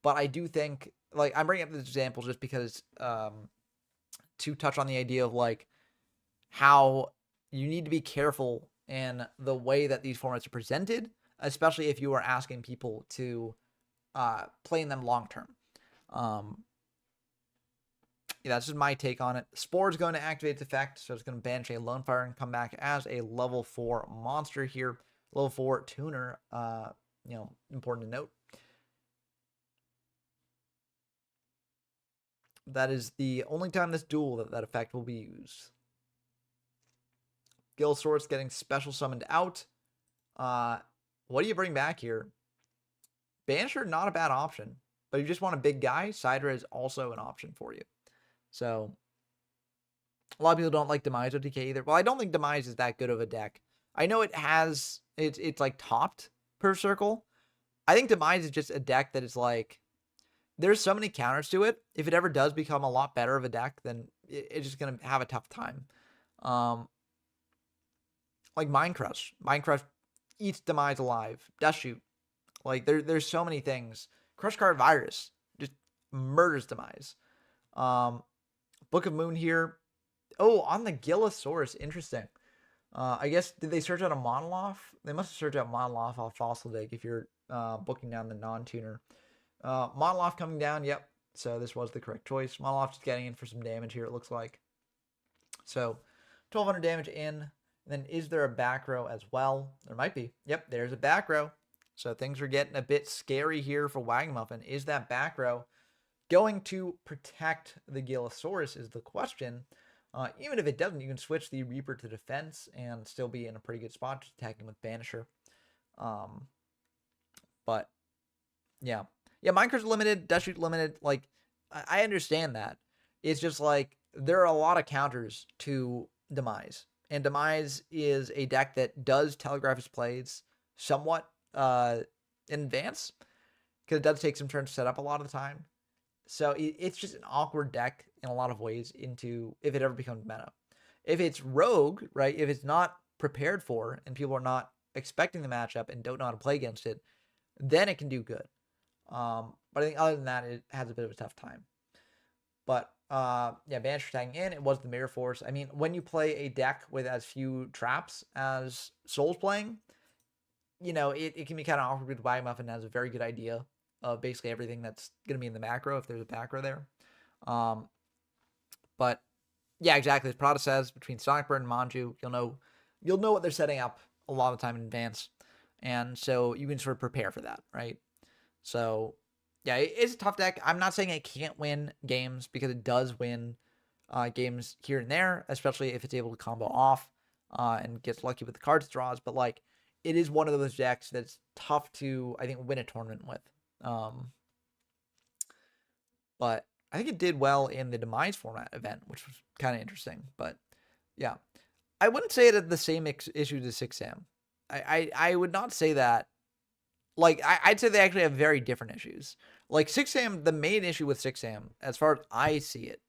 But I do think, like, I'm bringing up this example just because to touch on the idea of, like, how you need to be careful in the way that these formats are presented, especially if you are asking people to play in them long term. Yeah, that's just my take on it. Spore is going to activate its effect, so it's going to banish a Lone Fire and come back as a level 4 monster here. Level 4 tuner, important to note. That is the only time this duel that effect will be used. Gillisaurus getting special summoned out. What do you bring back here? Banisher, not a bad option. But if you just want a big guy, Sidra is also an option for you. So, a lot of people don't like Demise OTK either. Well, I don't think Demise is that good of a deck. I know it's like topped per circle. I think Demise is just a deck that is like, there's so many counters to it. If it ever does become a lot better of a deck, then it's just going to have a tough time. Like Mind Crush. Mind Crush eats Demise alive. Dust Shoot. Like, there's so many things. Crush Card Virus just murders Demise. Book of Moon here. Oh, on the Gillisaurus. Interesting. I guess, did they search out a Monoloth? They must have searched out Monoloth off Fossil Dig if you're booking down the non-tuner. Monoloth coming down. Yep. So this was the correct choice. Monoloth just getting in for some damage here, it looks like. So 1,200 damage in. And then is there a back row as well? There might be. Yep, there's a back row. So things are getting a bit scary here for Wagamuffin. Is that back row going to protect the Gillisaurus is the question. Even if it doesn't, you can switch the Reaper to defense and still be in a pretty good spot to attack him with Banisher. But yeah. Yeah, Minecraft's limited, Dust Shoot limited. Like, I understand that. It's just like, there are a lot of counters to Demise. And Demise is a deck that does telegraph its plays somewhat in advance, because it does take some turns to set up a lot of the time. So it's just an awkward deck in a lot of ways into if it ever becomes meta. If it's rogue, right, if it's not prepared for and people are not expecting the matchup and don't know how to play against it, then it can do good. But I think other than that, it has a bit of a tough time. But yeah, Banisher tagging in. It was the Mirror Force. I mean, when you play a deck with as few traps as Soul's playing, it can be kind of awkward with Wagamuffin has a very good idea of basically everything that's going to be in the macro if there's a back row there. But yeah, exactly. As Prada says, between Sonic Burn and Manju, you'll know what they're setting up a lot of the time in advance. And so you can sort of prepare for that, right? So yeah, it's a tough deck. I'm not saying it can't win games, because it does win games here and there, especially if it's able to combo off and gets lucky with the cards it draws. But like, it is one of those decks that's tough to, I think, win a tournament with. But I think it did well in the Demise format event, which was kind of interesting. But yeah, I wouldn't say it had the same issues as 6am. I would not say that. Like, I'd say they actually have very different issues. Like 6am, the main issue with 6am, as far as I see it,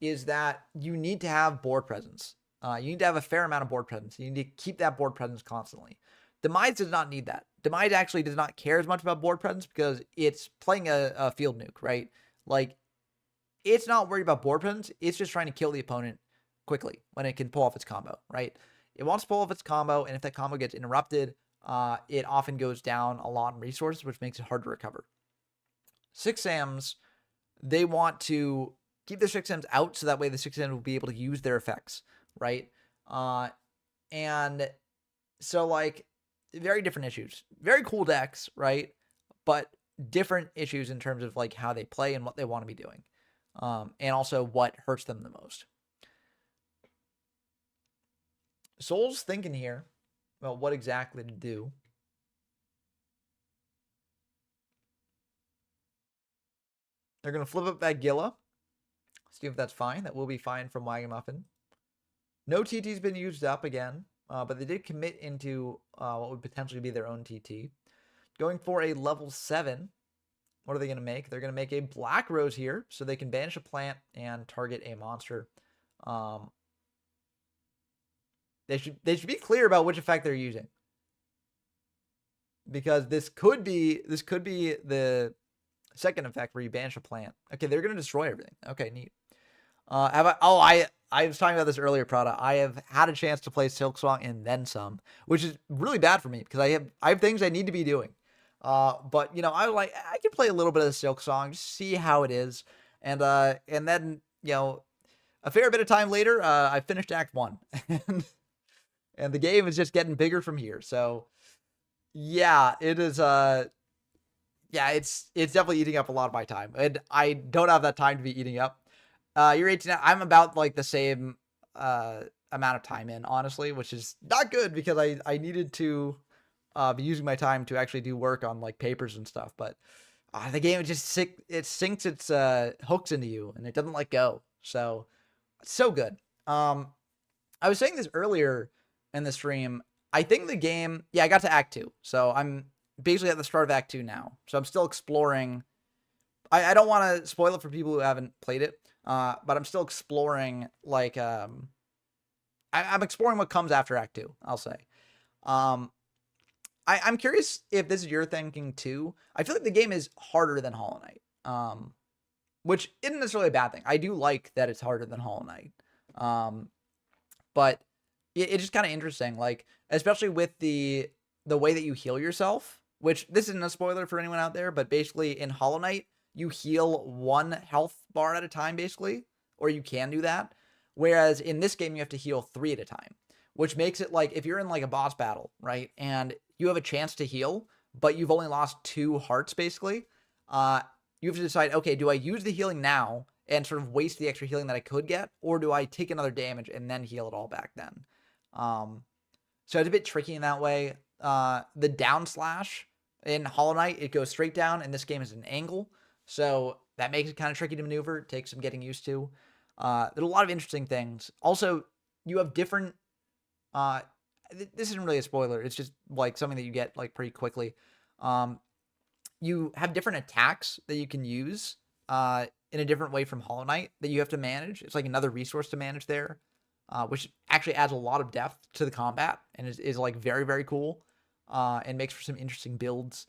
is that you need to have board presence. You need to have a fair amount of board presence. You need to keep that board presence constantly. Demise does not need that. Demise actually does not care as much about board presence because it's playing a field nuke, right? Like, it's not worried about board presence. It's just trying to kill the opponent quickly when it can pull off its combo, right? It wants to pull off its combo, and if that combo gets interrupted, it often goes down a lot in resources, which makes it hard to recover. 6ams, they want to keep the 6ams out so that way the 6ams will be able to use their effects, right? And so, like, very different issues. Very cool decks, right? But different issues in terms of, like, how they play and what they want to be doing. And also what hurts them the most. Soul's thinking here about what exactly to do. They're going to flip up that Gilla. See if that's fine. That will be fine from Wagamuffin. No TT's been used up again, but they did commit into what would potentially be their own TT. Going for a level 7. What are they going to make? They're going to make a Black Rose here, so they can banish a plant and target a monster. They should be clear about which effect they're using. Because this could be the second effect where you banish a plant. Okay, they're gonna destroy everything. Okay, neat. I was talking about this earlier, Prada. I have had a chance to play Silksong and then some, which is really bad for me because I have things I need to be doing. But you know, I can play a little bit of Silksong, just see how it is, and then you know, a fair bit of time later, I finished Act 1, and the game is just getting bigger from here. So yeah, it is. Yeah, it's definitely eating up a lot of my time, and I don't have that time to be eating up. You're 18. I'm about like the same amount of time in, honestly, which is not good because I needed to be using my time to actually do work on like papers and stuff. But the game it sinks its hooks into you and it doesn't let go. So it's so good. I was saying this earlier in the stream. I think the game, yeah, I got to Act 2. So I'm basically at the start of Act 2 now. So I'm still exploring. I don't want to spoil it for people who haven't played it, but I'm still exploring, like, I'm exploring what comes after Act 2, I'll say. I'm curious if this is your thinking too. I feel like the game is harder than Hollow Knight, which isn't necessarily a bad thing. I do like that it's harder than Hollow Knight. But it's just kind of interesting, like, especially with the way that you heal yourself, which this isn't a spoiler for anyone out there, but basically in Hollow Knight, you heal 1 health bar at a time, basically, or you can do that. Whereas in this game, you have to heal 3 at a time, which makes it like if you're in like a boss battle, right, and you have a chance to heal, but you've only lost 2 hearts, basically, you have to decide, okay, do I use the healing now and sort of waste the extra healing that I could get, or do I take another damage and then heal it all back then? So it's a bit tricky in that way. The down slash in Hollow Knight, it goes straight down, and this game is an angle. So that makes it kind of tricky to maneuver. It takes some getting used to. There's a lot of interesting things. Also, you have different... this isn't really a spoiler. It's just like something that you get like pretty quickly. You have different attacks that you can use in a different way from Hollow Knight that you have to manage. It's like another resource to manage there, which actually adds a lot of depth to the combat and is like very, very cool and makes for some interesting builds.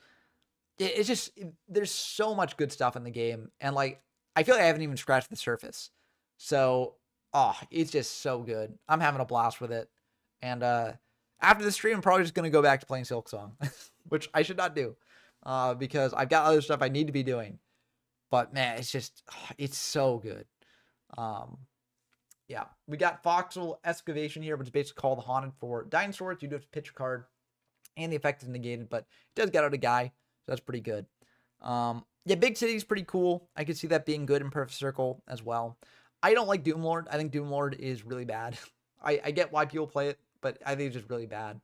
It's just, there's so much good stuff in the game. And like, I feel like I haven't even scratched the surface. So, it's just so good. I'm having a blast with it. And after the stream, I'm probably just going to go back to playing Silksong, which I should not do because I've got other stuff I need to be doing. But man, it's just, it's so good. Yeah, we got Voxel Excavation here, which is basically called the Haunted for dinosaurs. You do have to pitch a card, and the effect is negated, but it does get out a guy, so that's pretty good. Yeah, Big City is pretty cool. I could see that being good in Perfect Circle as well. I don't like Doomlord. I think Doomlord is really bad. I get why people play it, but I think it's just really bad.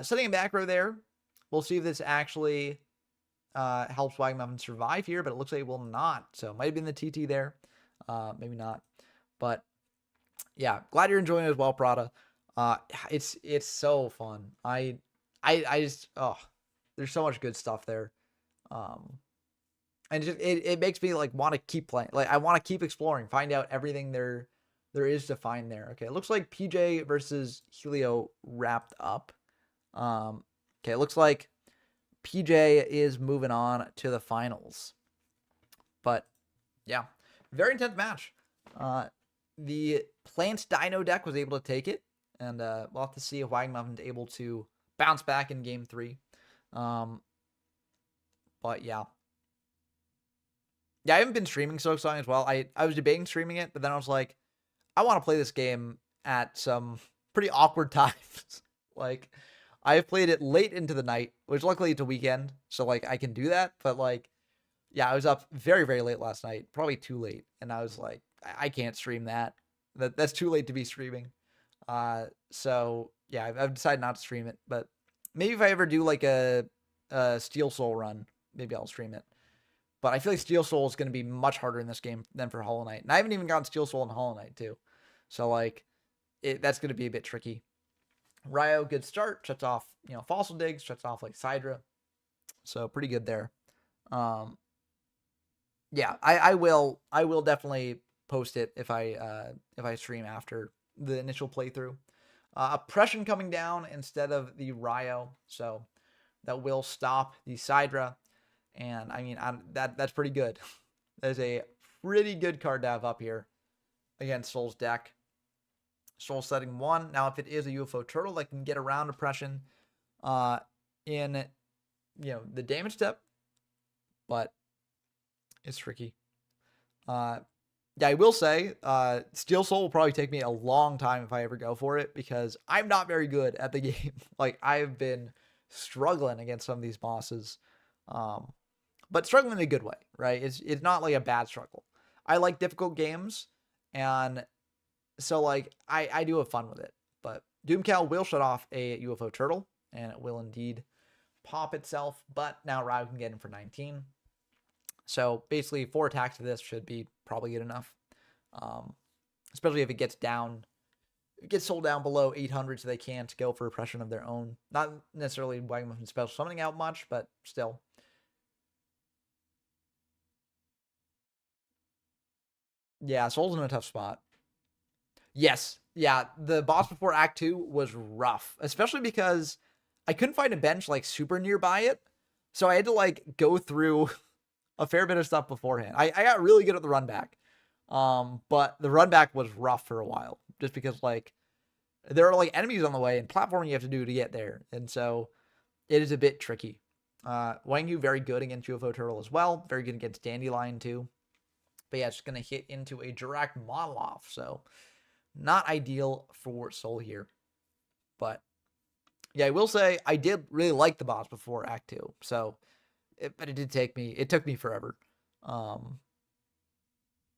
Setting a back row there. We'll see if this actually helps Wagmuffin survive here, but it looks like it will not. So it might have been the TT there. Maybe not. But yeah, glad you're enjoying it as well, Prada. It's so fun. I just, there's so much good stuff there. And it makes me like want to keep playing. Like I want to keep exploring, find out everything there is to find there. Okay, it looks like PJ versus Helio wrapped up. Okay, it looks like PJ is moving on to the finals. But yeah, very intense match. The Plants Dino deck was able to take it, and we'll have to see if Wagmuffin's able to bounce back in game 3. But yeah. Yeah, I haven't been streaming Silksong as well. I was debating streaming it, but then I was like, I want to play this game at some pretty awkward times. Like, I've played it late into the night, which luckily it's a weekend, so like I can do that. But like, yeah, I was up very, very late last night, probably too late, and I was like, I can't stream that. That's too late to be streaming. So yeah, I've decided not to stream it. But maybe if I ever do like a Steel Soul run, maybe I'll stream it. But I feel like Steel Soul is going to be much harder in this game than for Hollow Knight. And I haven't even gotten Steel Soul in Hollow Knight, too. So, like, that's going to be a bit tricky. Ryo, good start. Shuts off, Fossil Digs. Shuts off, like, Sidra. So, pretty good there. Yeah, I will definitely post it if I stream after the initial playthrough. Oppression coming down instead of the Ryo, so that will stop the Sidra. And I mean, that's pretty good. There's a pretty good card to have up here against Soul's deck. Soul setting 1. Now, if it is a UFO turtle that can get around oppression in, the damage step, but it's tricky. Yeah, I will say, Steel Soul will probably take me a long time if I ever go for it, because I'm not very good at the game. Like, I've been struggling against some of these bosses, but struggling in a good way, right? It's not like a bad struggle. I like difficult games, and so, like, I do have fun with it. But Doomcow will shut off a UFO turtle, and it will indeed pop itself, but now Ryo can get in for 19. So basically 4 attacks to this should be probably good enough. Especially if it gets sold down below 800, so they can't go for oppression of their own. Not necessarily Wagamuffin special summoning out much, but still. Yeah, Soul's in a tough spot. Yes. Yeah, the boss before Act 2 was rough, especially because I couldn't find a bench like super nearby it. So I had to like go through a fair bit of stuff beforehand. I got really good at the run back. But the run back was rough for a while just because like there are like enemies on the way and platforming you have to do to get there. And so it is a bit tricky. Wang Yu very good against UFO Turtle as well. Very good against Dandelion too. But yeah, it's just going to hit into a direct model off. So not ideal for Soul here. But yeah, I will say I did really like the boss before Act 2. So, but it took me forever.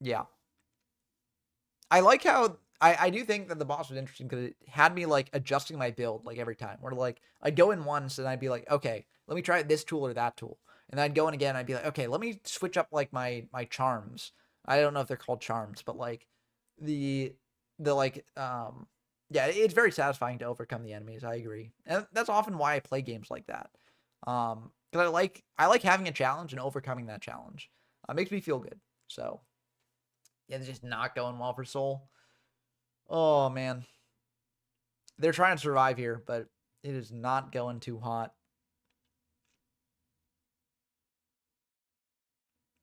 Yeah. I like how, I do think that the boss was interesting because it had me like adjusting my build like every time. Where like, I'd go in once and I'd be like, okay, let me try this tool or that tool. And then I'd go in again and I'd be like, okay, let me switch up like my charms. I don't know if they're called charms, but like the like, yeah, it's very satisfying to overcome the enemies. I agree. And that's often why I play games like that. Because I like having a challenge and overcoming that challenge. It makes me feel good. So yeah, it's just not going well for Soul. Oh man. They're trying to survive here, but it is not going too hot.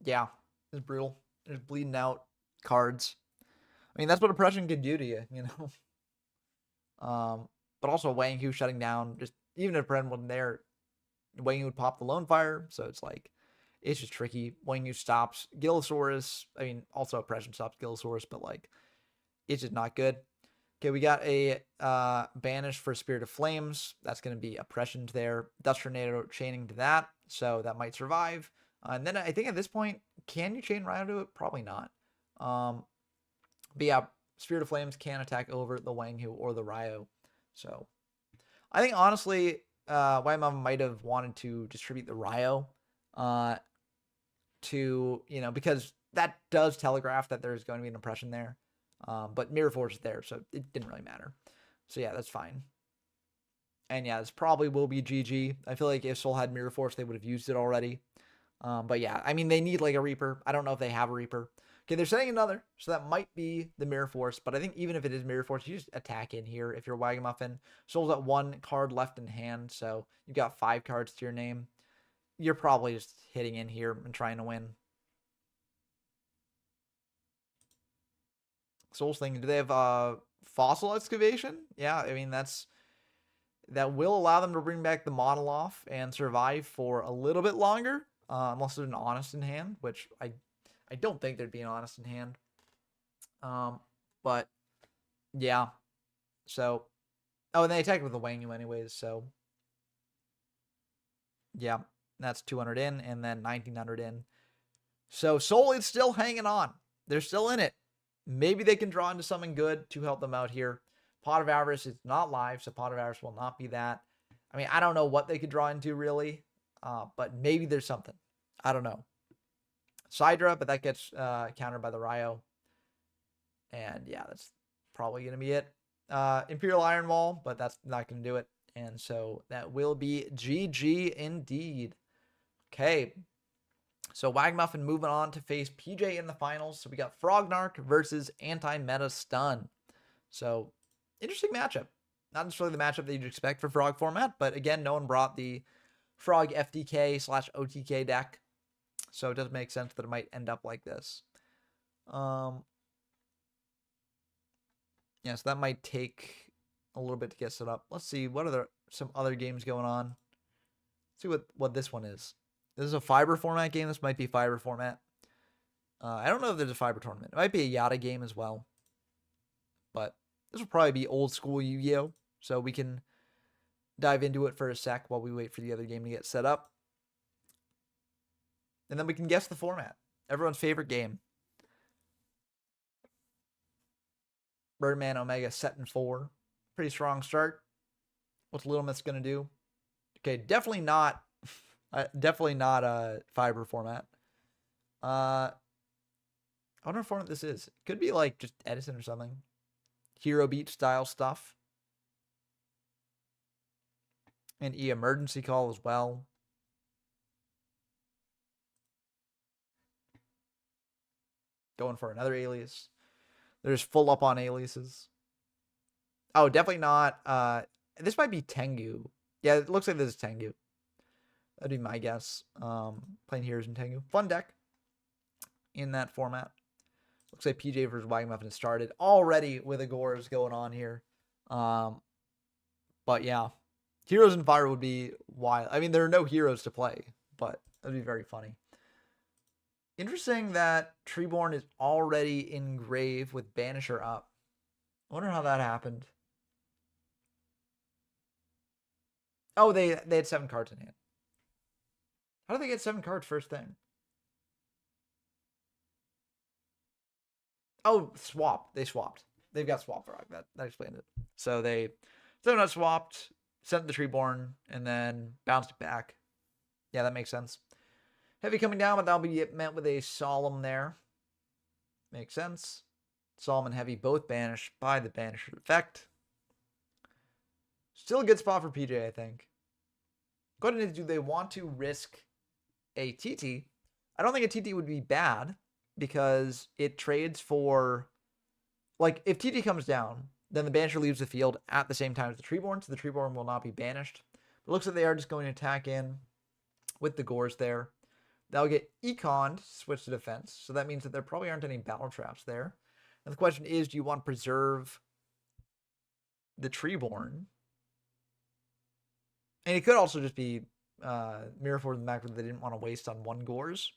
Yeah, it's brutal. There's bleeding out cards. I mean, that's what oppression can do to you, you know? But also Wang Hu shutting down, just even if Bren wasn't there, Wang Hu would pop the Lone Fire, so it's like, it's just tricky. Wang Hu stops Gillosaurus. I mean, also oppression stops Gillosaurus, but like, it's just not good. Okay, we got a banish for Spirit of Flames. That's going to be oppression there. Dust Tornado chaining to that, so that might survive. And then I think at this point, can you chain Ryo to it? Probably not. But yeah, Spirit of Flames can attack over the Wang Hu or the Ryo. So I think honestly, Wagamuffin might have wanted to distribute the Ryo to, because that does telegraph that there's going to be an oppression there. But Mirror Force is there, so it didn't really matter. So yeah, that's fine. And yeah, this probably will be GG. I feel like if Soul had Mirror Force, they would have used it already. But yeah, I mean, they need like a Reaper. I don't know if they have a Reaper. Okay, they're setting another, so that might be the Mirror Force. But I think even if it is Mirror Force, you just attack in here if you're Wagamuffin. Soul's got 1 card left in hand, so you've got 5 cards to your name. You're probably just hitting in here and trying to win. Soul's thinking, do they have Fossil Excavation? Yeah, I mean, that will allow them to bring back the model off and survive for a little bit longer, unless there's an Honest in hand, which I don't think there'd be an Honest in hand. But yeah, so and they attacked with the Wang Yu anyways, so yeah, that's 200 in and then 1900 in. So Soul is still hanging on. They're still in it. Maybe they can draw into something good to help them out here. Pot of Avarice is not live, so Pot of Avarice will not be that. I mean, I don't know what they could draw into really, but maybe there's something. I don't know. Sidra, but that gets countered by the Ryo. And yeah, that's probably going to be it. Imperial Iron Wall, but that's not going to do it. And so that will be GG indeed. Okay. So Wagamuffin moving on to face PJ in the finals. So we got Frognark versus Anti-Meta Stun. So interesting matchup. Not necessarily the matchup that you'd expect for Frog format, but again, no one brought the Frog FDK/OTK deck, so it does make sense that it might end up like this. Yeah, so that might take a little bit to get set up. Let's see, what are some other games going on? Let's see what this one is. This is a fiber format game. This might be fiber format. I don't know if there's a fiber tournament. It might be a Yada game as well. But this will probably be old school Yu-Gi-Oh! So we can dive into it for a sec while we wait for the other game to get set up. And then we can guess the format. Everyone's favorite game. Birdman Omega set in 4. Pretty strong start. What's Little Myth's going to do? Okay, definitely not a fiber format. I wonder what format this is. It could be like just Edison or something. Hero Beat style stuff. And emergency call as well. Going for another alias. There's full up on aliases. Oh, definitely not. This might be Tengu. Yeah, it looks like this is Tengu. That'd be my guess. Playing Heroes and Tengu. Fun deck in that format. Looks like PJ versus Wagamuffin has started already with Agores going on here. But yeah, Heroes and Fire would be wild. I mean, there are no heroes to play, but that'd be very funny. Interesting that Treeborn is already in Grave with Banisher up. I wonder how that happened. Oh, they had 7 cards in hand. How did they get 7 cards first thing? Oh, swap. They swapped. They've got Swap Frog. That explains it. So they not swapped, sent the Treeborn, and then bounced it back. Yeah, that makes sense. Heavy coming down, but that'll be met with a Solemn there. Makes sense. Solemn and Heavy both banished by the Banisher effect. Still a good spot for PJ, I think. Question is, do they want to risk a TT? I don't think a TT would be bad because it trades for... Like, if TT comes down, then the Banisher leaves the field at the same time as the Treeborn, so the Treeborn will not be banished. It looks like they are just going to attack in with the Gores there. That'll get Econ to switch to defense, so that means that there probably aren't any battle traps there. And the question is, do you want to preserve the Treeborn? And it could also just be Mirror Forward in the back that they didn't want to waste on 1 Gores.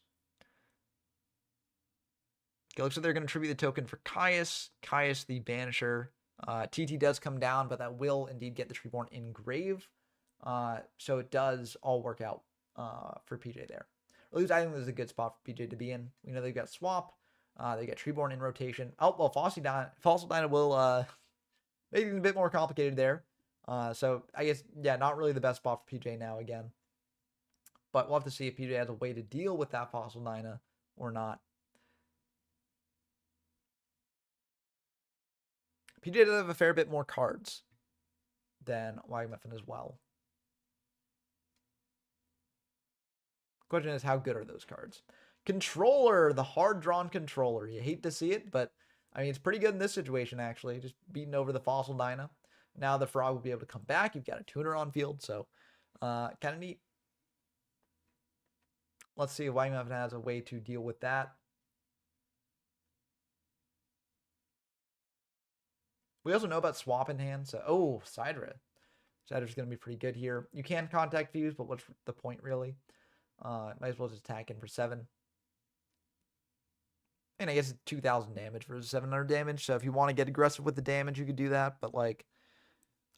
Okay, looks like they're going to tribute the token for Caius. Caius the Banisher. TT does come down, but that will indeed get the Treeborn in Grave. So it does all work out for PJ there. Or at least I think this is a good spot for PJ to be in. We know they've got Swap. They got Treeborn in rotation. Oh, well, Fossil Dyna will make it a bit more complicated there. So I guess, yeah, not really the best spot for PJ now again. But we'll have to see if PJ has a way to deal with that Fossil Dyna or not. PJ does have a fair bit more cards than Wagamuffin as well. Question is, how good are those cards? Controller, the hard-drawn Controller. You hate to see it, but I mean, it's pretty good in this situation, actually. Just beating over the Fossil Dyna. Now the Frog will be able to come back. You've got a tuner on field, so kind of neat. Let's see if Wagamuffin has a way to deal with that. We also know about Swap in hand, so... Oh, Sidra. Sidra's going to be pretty good here. You can Contact Fuse, but what's the point, really? Might as well just attack in for 7. And I guess it's 2,000 damage versus 700 damage, so if you want to get aggressive with the damage, you could do that, but, like,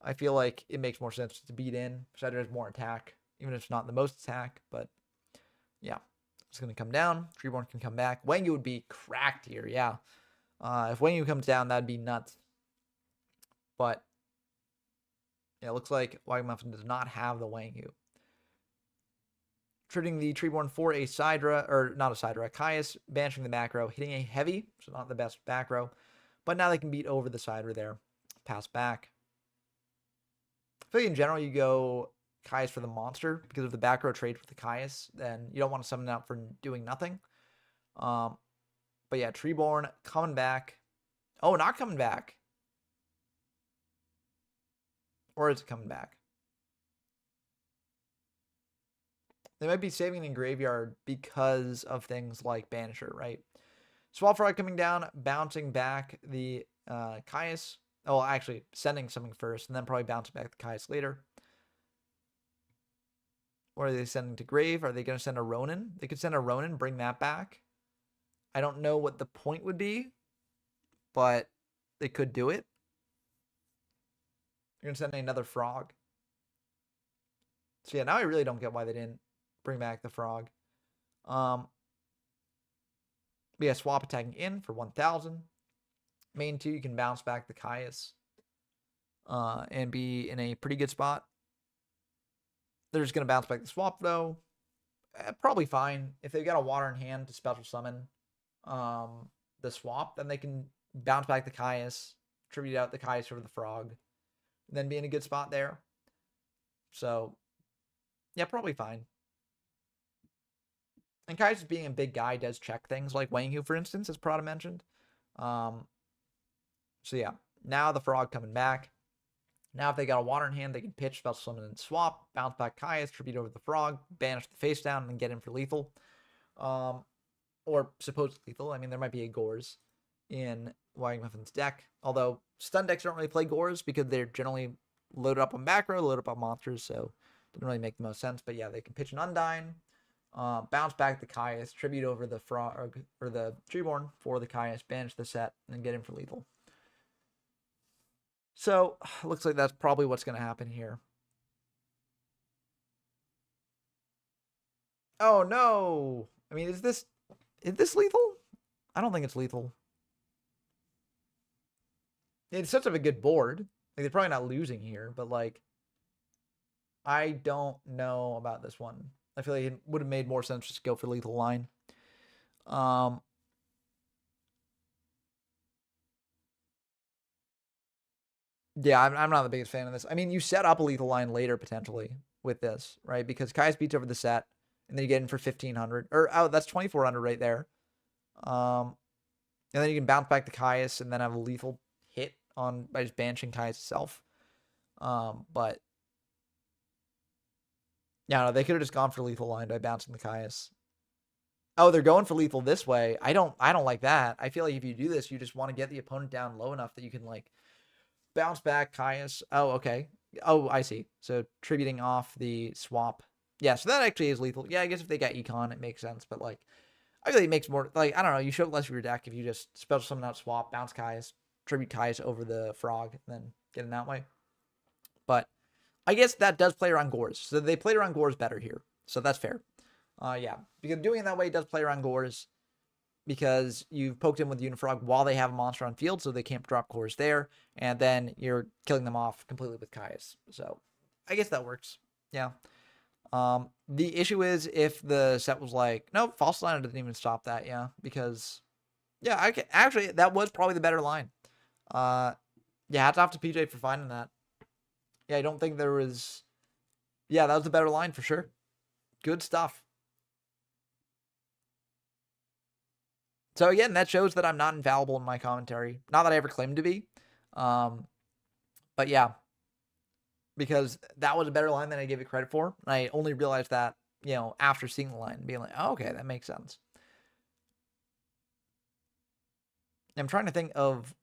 I feel like it makes more sense to beat in. Sidra has more attack, even if it's not the most attack, but, yeah. It's going to come down. Treeborn can come back. Wengu would be cracked here, yeah. If Wengu comes down, that'd be nuts. But yeah, it looks like Wagamuffin does not have the Wengu. Trading the Treeborn for a Sidra, or not a Sidra, a Caius, banishing the back row, hitting a heavy, so not the best back row. But now they can beat over the Sidra there. Pass back. I feel like in general you go Caius for the monster, because if the back row trades with the Caius, then you don't want to summon it out for doing nothing. But yeah, Treeborn coming back. Oh, not coming back. Or is it coming back? They might be saving it in Graveyard because of things like Banisher, right? Swap Frog coming down, bouncing back the Caius. Oh, well, actually, sending something first, and then probably bouncing back the Caius later. Or are they sending to Grave? Are they going to send a Ronin? They could send a Ronin, bring that back. I don't know what the point would be, but they could do it. They're going to send another Frog. So yeah, now I really don't get why they didn't bring back the Frog. But yeah, swap attacking in for 1,000. Main 2, you can bounce back the Caius and be in a pretty good spot. They're just going to bounce back the swap, though. Probably fine. If they've got a water in hand to special summon the swap, then they can bounce back the Caius, tribute out the Caius over the Frog, then be in a good spot there. So, yeah, probably fine. And Caius being a big guy does check things like Wanghu, for instance, as Prada mentioned. So, yeah, now the Frog coming back. Now, if they got a water in hand, they can pitch, special summon, and swap, bounce back Caius, tribute over the Frog, banish the face down, and then get in for lethal. Or supposed lethal. I mean, there might be a Gores in Wagamuffin's deck. Although, stun decks don't really play Gores because they're generally loaded up on back row, loaded up on monsters, so it doesn't really make the most sense. But yeah, they can pitch an Undyne, bounce back the Caius, tribute over the Frog, or the Treeborn for the Caius, banish the set, and then get in for lethal. So, looks like that's probably what's going to happen here. Oh, no! I mean, is this lethal? I don't think it's lethal. It's such a good board. Like, they're probably not losing here, but, like, I don't know about this one. I feel like it would have made more sense just to go for lethal line. Yeah, I'm not the biggest fan of this. I mean, you set up a lethal line later potentially with this, right? Because Caius beats over the set, and then you get in for 1,500. Or, oh, that's 2,400 right there. And then you can bounce back the Caius and then have a lethal hit on by just banishing Caius itself. But yeah, no, they could have just gone for lethal line by bouncing the Caius. Oh, they're going for lethal this way. I don't like that. I feel like if you do this, you just want to get the opponent down low enough that you can like bounce back Caius. Oh, okay. Oh, I see. So tributing off the swap. Yeah, so that actually is lethal. Yeah, I guess if they got Econ, it makes sense. But like, I feel like it makes more, like, I don't know, you show less of your deck if you just special summon out swap, bounce Caius, tribute Caius over the Frog, and then get in that way. But I guess that does play around Gores. So they played around Gores better here. So that's fair. Yeah, because doing it that way does play around Gores because you've poked in with Unifrog while they have a monster on field, so they can't drop Gores there, and then you're killing them off completely with Caius. So I guess that works. Yeah. The issue is if the set was like, no, false line doesn't even stop that, yeah, because yeah, actually that was probably the better line. Yeah, hats off to PJ for finding that. Yeah, I don't think there was. Yeah, that was the better line for sure. Good stuff. So again, that shows that I'm not infallible in my commentary. Not that I ever claimed to be. But yeah, because that was a better line than I gave it credit for. I only realized that, you know, after seeing the line and being like, oh, okay, that makes sense. I'm trying to think of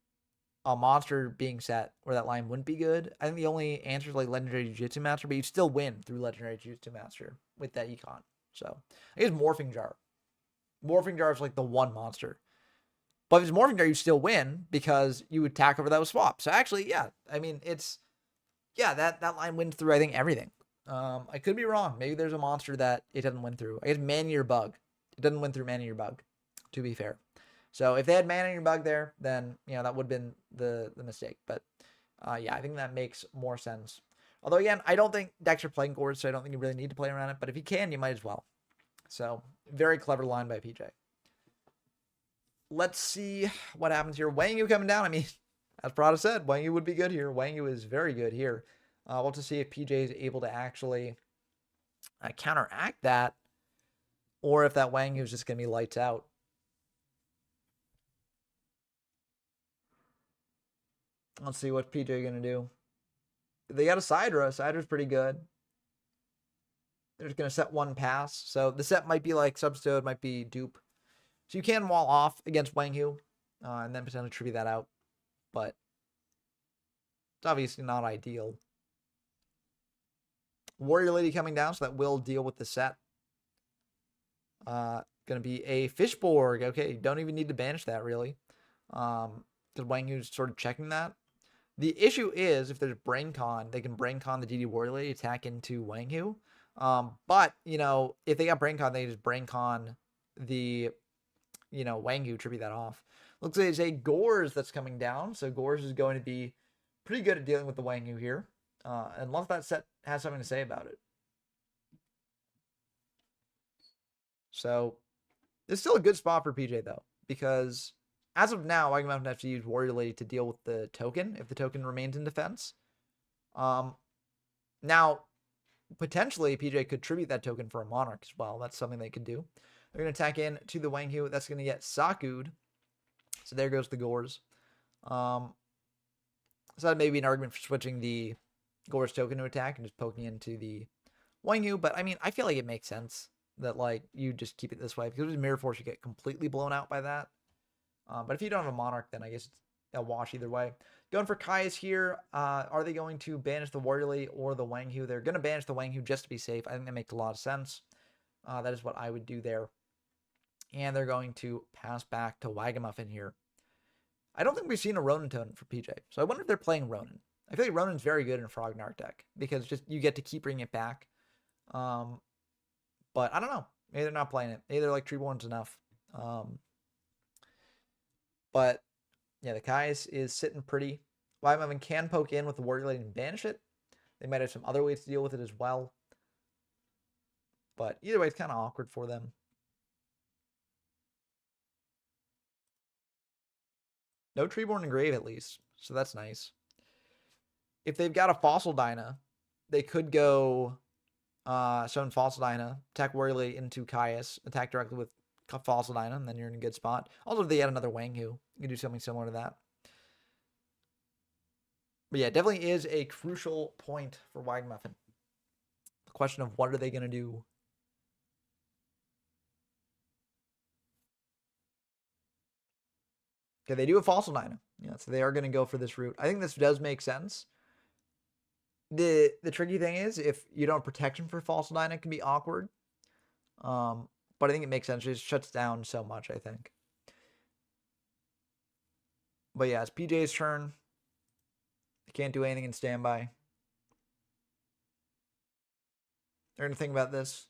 a monster being set where that line wouldn't be good. I think the only answer is like Legendary Jiu-Jitsu Master, but you'd still win through Legendary Jiu-Jitsu Master with that econ. So I guess Morphing Jar. Morphing Jar is like the one monster. But if it's Morphing Jar, you still win because you attack over that with swap. So actually, yeah, I mean, it's, yeah, that line wins through, I think, everything. I could be wrong. Maybe there's a monster that it doesn't win through. I guess Man-Eater Bug. It doesn't win through Man-Eater Bug, to be fair. So if they had Man-Eater Bug there, then, you know, that would have been the mistake. But, yeah, I think that makes more sense. Although, again, I don't think decks are playing Gores, so I don't think you really need to play around it. But if you can, you might as well. So, very clever line by PJ. Let's see what happens here. Wanghu coming down. I mean, as Prada said, Wanghu would be good here. Wanghu is very good here. We'll have to see if PJ is able to actually counteract that, or if that Wanghu is just going to be lights out. Let's see what PJ is going to do. They got a Sidra. Sidra's pretty good. They're just going to set one pass. So the set might be like Substode, might be dupe. So you can wall off against Wang Hu and then potentially tribute that out. But it's obviously not ideal. Warrior Lady coming down, so that will deal with the set. Going to be a Fishborg. Okay, don't even need to banish that, really. Because Wang Hu's sort of checking that. The issue is, if there's Brain Con, they can Brain Con the DD Warrior Lady, attack into Wang Hu. But, you know, if they got Brain Con, they just Brain Con the, you know, Wang Hu, tribute that off. Looks like it's a Gores that's coming down. So Gores is going to be pretty good at dealing with the Wang Hu here. Unless that set has something to say about it. So it's still a good spot for PJ, though, because as of now, I'm going to have to use Warrior Lady to deal with the token if the token remains in defense. Now, potentially, PJ could tribute that token for a Monarch as well. That's something they could do. They're going to attack in to the Wang Hu. That's going to get Saku'd. So there goes the Gores. So that may be an argument for switching the Gores token to attack and just poking into the Wang Hu. But, I mean, I feel like it makes sense that, like, you just keep it this way. Because with Mirror Force, you get completely blown out by that. But if you don't have a Monarch, then I guess it's a wash either way. Going for Caius here. Are they going to banish the Warrior Lady or the Wang Hu? They're going to banish the Wang Hu just to be safe. I think that makes a lot of sense. That is what I would do there. And they're going to pass back to Wagamuffin here. I don't think we've seen a Ronin totem for PJ. So I wonder if they're playing Ronin. I feel like Ronin's very good in a Frognark deck. Because just you get to keep bringing it back. But I don't know. Maybe they're not playing it. Maybe they're like Treeborn's enough. But yeah, the Caius is sitting pretty. Wagamuffin can poke in with the Warrior Lady and banish it. They might have some other ways to deal with it as well. But either way, it's kind of awkward for them. No Treeborn in grave, at least. So that's nice. If they've got a Fossil Dyna, they could go summon Fossil Dyna, attack Warrior Lady into Caius, attack directly with Fossil Dyna, and then you're in a good spot. Also, if they had another Wang Hu, you could do something similar to that. But yeah, definitely is a crucial point for Wagamuffin. The question of what are they going to do? Okay, they do have Fossil Dyna. Yeah, so they are going to go for this route. I think this does make sense. The tricky thing is, if you don't have protection for Fossil Dyna, it can be awkward. But I think it makes sense. It just shuts down so much, I think. But yeah, it's PJ's turn. They can't do anything in standby. They're going to think about this.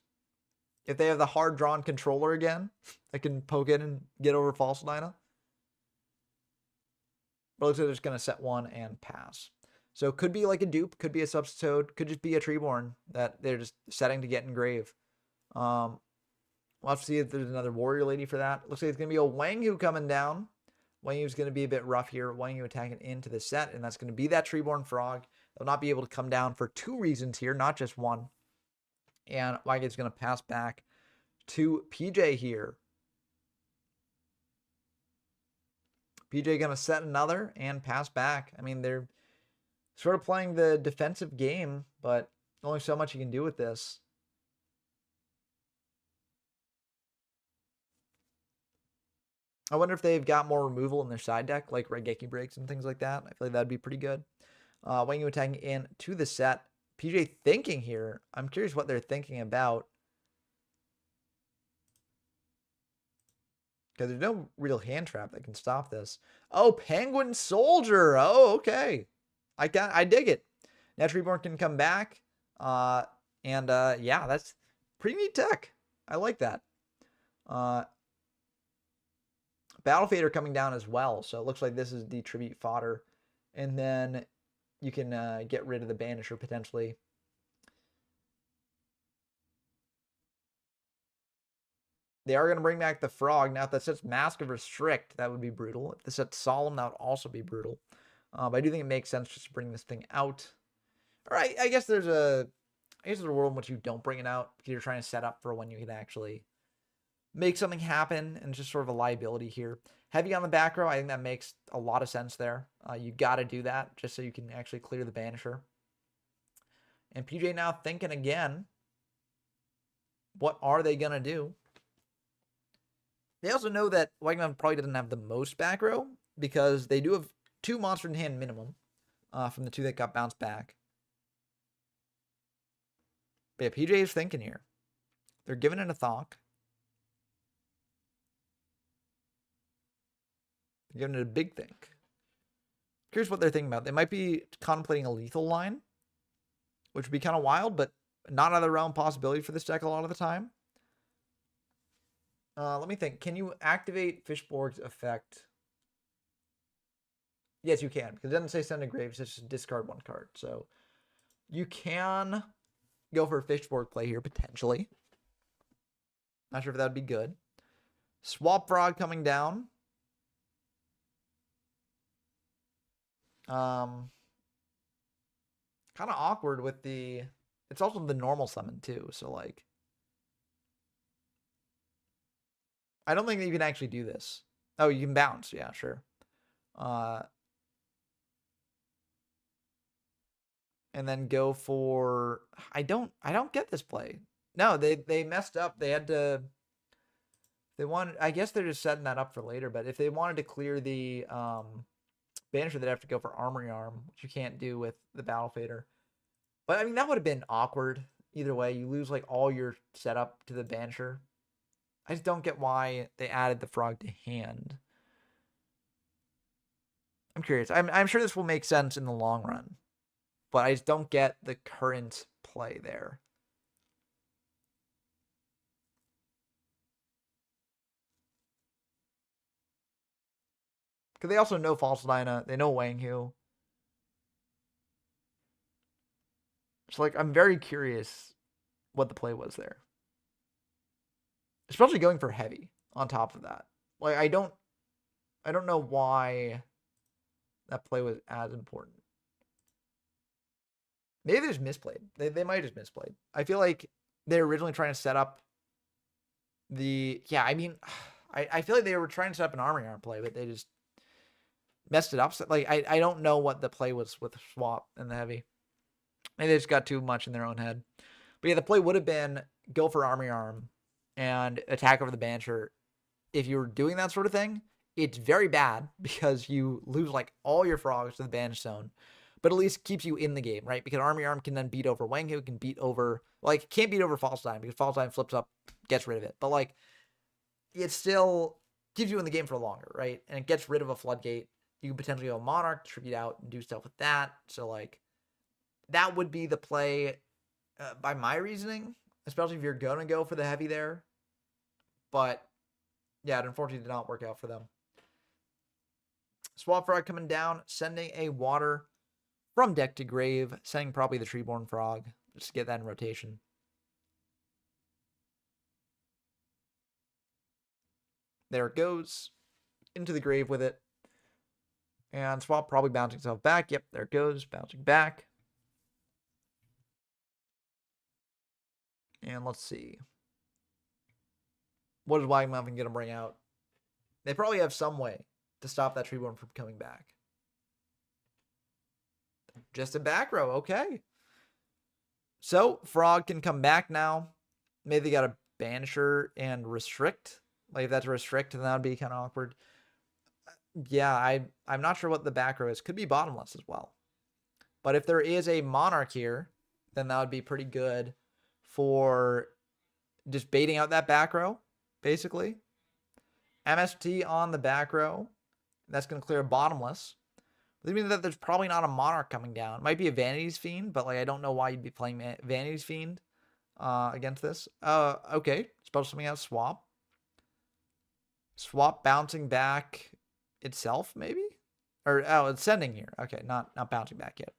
If they have the hard-drawn controller again, they can poke in and get over Fossil Dyna. But it looks like they're just going to set one and pass. So it could be like a dupe, could be a Substode, could just be a Treeborn that they're just setting to get in grave. We'll have to see if there's another Warrior Lady for that. Looks like it's going to be a Wang Hu coming down. Wang Hu's going to be a bit rough here. Wang Hu attacking into the set, and that's going to be that Treeborn Frog. They'll not be able to come down for two reasons here, not just one. And Wang Hu's going to pass back to PJ here. PJ going to set another and pass back. I mean, they're sort of playing the defensive game, but only so much you can do with this. I wonder if they've got more removal in their side deck, like Raigeki Breaks and things like that. I feel like that'd be pretty good. Wang Hu attacking in to the set. PJ thinking here. I'm curious what they're thinking about. Because there's no real hand trap that can stop this. Oh, Penguin Soldier. Oh, okay. I dig it. Now Treeborn can come back. Yeah, that's pretty neat tech. I like that. Battle Fader coming down as well. So it looks like this is the tribute fodder. And then you can get rid of the Banisher potentially. They are going to bring back the Frog. Now, if that sets Mask of Restrict, that would be brutal. If this sets Solemn, that would also be brutal. But I do think it makes sense just to bring this thing out. All right, I guess there's a world in which you don't bring it out because you're trying to set up for when you can actually make something happen, and just sort of a liability here. Heavy on the back row, I think that makes a lot of sense there. You got to do that just so you can actually clear the Banisher. And PJ now thinking again. What are they going to do? They also know that Wagner probably doesn't have the most back row because they do have 2 monster in hand minimum from the 2 that got bounced back. But yeah, PJ is thinking here. They're giving it a thought. They're giving it a big think. Here's what they're thinking about. They might be contemplating a lethal line, which would be kind of wild, but not out of the realm possibility for this deck a lot of the time. Let me think. Can you activate Fishborg's effect? Yes, you can, because it doesn't say send to graves, it's just discard 1 card. So you can go for a Fishborg play here, potentially. Not sure if that would be good. Swap Frog coming down. Kind of awkward with the... It's also the normal summon, too, so, like... I don't think that you can actually do this. Oh, you can bounce. Yeah, sure. And then go for... I don't get this play. No, they messed up. They had to... They wanted... I guess they're just setting that up for later, but if they wanted to clear the Banisher, they'd have to go for Armory Arm, which you can't do with the Battle Fader. But, I mean, that would have been awkward. Either way, you lose, like, all your setup to the Banisher. I just don't get why they added the Frog to hand. I'm curious. I'm sure this will make sense in the long run. But I just don't get the current play there. Because they also know False Dyna. They know Wang Hu. So, like, I'm very curious what the play was there. Especially going for heavy on top of that. Like, I don't know why that play was as important. Maybe they just misplayed. They might have just misplayed. I feel like they're originally trying to set up the... Yeah, I mean, I feel like they were trying to set up an Armory Arm play, but they just messed it up. So, like, I don't know what the play was with Swap and the heavy. Maybe they just got too much in their own head. But yeah, the play would have been go for Armory Arm and attack over the Banisher. If you were doing that sort of thing, it's very bad because you lose, like, all your frogs to the Banish Zone. But at least keeps you in the game, right? Because Armory Arm can then beat over Wang Hu, can beat over... Like, can't beat over False Dyna because False Dyna flips up, gets rid of it. But, like, it still keeps you in the game for longer, right? And it gets rid of a Floodgate. You can potentially go Monarch, tribute out, and do stuff with that. So, like, that would be the play by my reasoning, especially if you're going to go for the heavy there. But, yeah, it unfortunately did not work out for them. Swap Frog coming down, sending a water from deck to grave, sending probably the Treeborn Frog, just to get that in rotation. There it goes, into the grave with it. And Swap probably bouncing itself back. Yep, there it goes, bouncing back. And let's see. What is Wagmuffin going to bring out? They probably have some way to stop that Treeborn from coming back. Just a back row, okay. So, Frog can come back now. Maybe they got a Banisher and Restrict. Like, if that's a Restrict, then that would be kind of awkward. Yeah, I'm not sure what the back row is. Could be bottomless as well. But if there is a Monarch here, then that would be pretty good for just baiting out that back row, basically. MST on the back row. That's going to clear a bottomless. That means that there's probably not a Monarch coming down. It might be a Vanity's Fiend, but, like, I don't know why you'd be playing Vanity's Fiend against this. Okay. Special something out, Swap. Swap bouncing back itself, maybe? Or, oh, it's sending here. Okay, not bouncing back yet.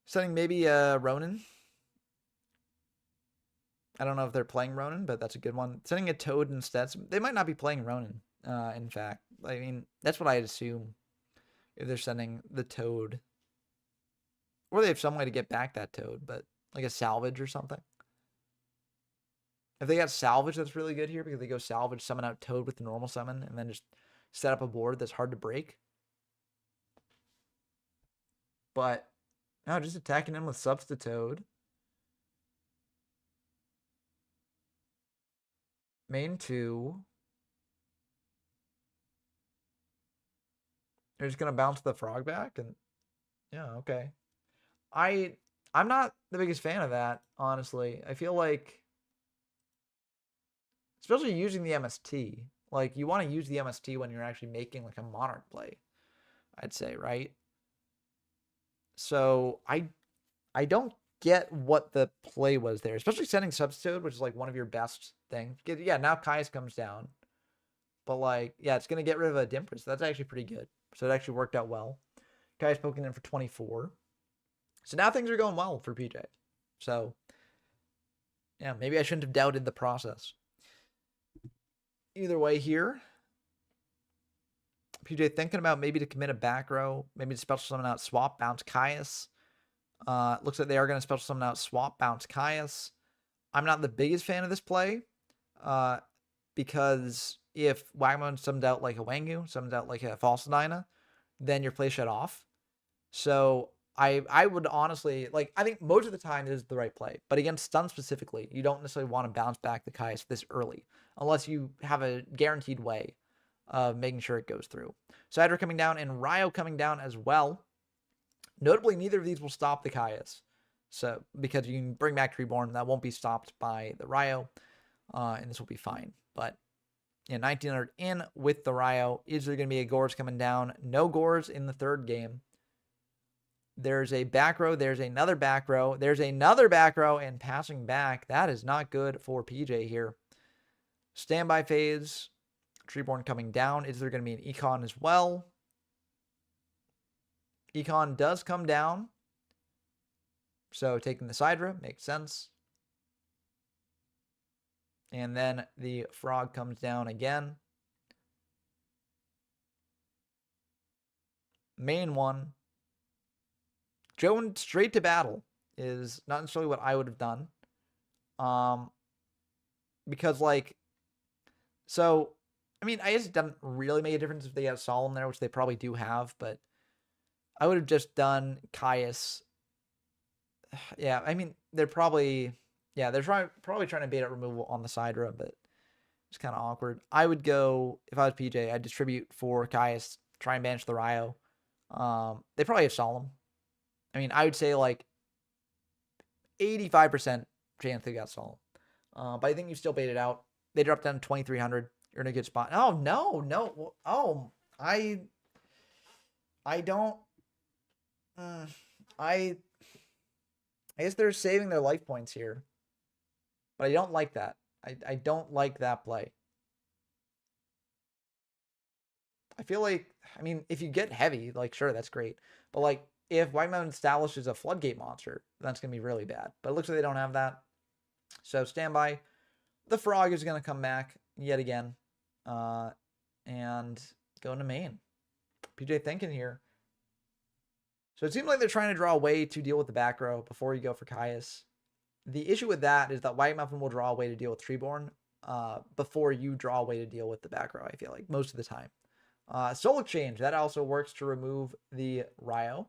Sending maybe Ronin. I don't know if they're playing Ronin, but that's a good one. Sending a Toad instead. They might not be playing Ronin, in fact. I mean, that's what I'd assume. If they're sending the Toad. Or they have some way to get back that Toad, but like a salvage or something. If they got salvage, that's really good here because they go salvage, summon out Toad with the normal summon, and then just set up a board that's hard to break. But Now just attacking him with Substitute. Main 2. You're just gonna bounce the frog back and yeah, okay. I'm not the biggest fan of that, honestly. I feel like, especially using the MST, like you want to use the MST when you're actually making like a Monarch play, I'd say, right? So I don't get what the play was there, especially sending Substitute, which is like one of your best things. Yeah, now Caius comes down. But like, yeah, it's gonna get rid of a Dimpers. That's actually pretty good. So it actually worked out well. Caius poking in for 24. So now things are going well for PJ. So yeah, maybe I shouldn't have doubted the process. Either way here, PJ thinking about maybe to commit a back row, maybe to special summon out, swap, bounce Caius. Looks like they are going to special summon out, swap, bounce Caius. I'm not the biggest fan of this play, because if Wagmon summons out like a Wangu, summons out like a False Dyna, then your play shut off. So I would honestly, like, I think most of the time it is the right play. But against stun specifically, you don't necessarily want to bounce back the Caius this early, unless you have a guaranteed way of making sure it goes through. Sidra coming down and Ryo coming down as well. Notably, neither of these will stop the Caius. So, because you can bring back Treeborn, that won't be stopped by the Ryo, and this will be fine. But yeah, 1900 in with the Ryo. Is there going to be a Gorz coming down? No Gorz in the third game. There's a back row. There's another back row. There's another back row, and passing back. That is not good for PJ here. Standby phase. Treeborn coming down. Is there going to be an Econ as well? Econ does come down. So taking the Sidra makes sense. And then the Frog comes down again. Main 1. Going straight to battle is not necessarily what I would have done. Because, like, so, I mean, I guess it doesn't really make a difference if they have Solemn there, which they probably do have, but I would have just done Caius. Yeah, I mean, they're probably, yeah, they're probably trying to bait out removal on the Sidra, but it's kind of awkward. I would go, if I was PJ, I'd distribute for Caius, try and banish the Ryo. They probably have Solemn. I mean, I would say like 85% chance they got Solemn. But I think you still bait it out. They dropped down to 2,300. You're in a good spot. Oh, no. Oh, I don't. I guess they're saving their life points here. But I don't like that. I don't like that play. I feel like, I mean, if you get heavy, like, sure, that's great. But, like, if White Mountain establishes a floodgate monster, that's going to be really bad. But it looks like they don't have that. So standby. The Frog is going to come back yet again. And go into main. PJ thinking here. So it seems like they're trying to draw a way to deal with the back row before you go for Caius. The issue with that is that White Muffin will draw a way to deal with Treeborn before you draw a way to deal with the back row, I feel like, most of the time. Soul Exchange, that also works to remove the Ryo.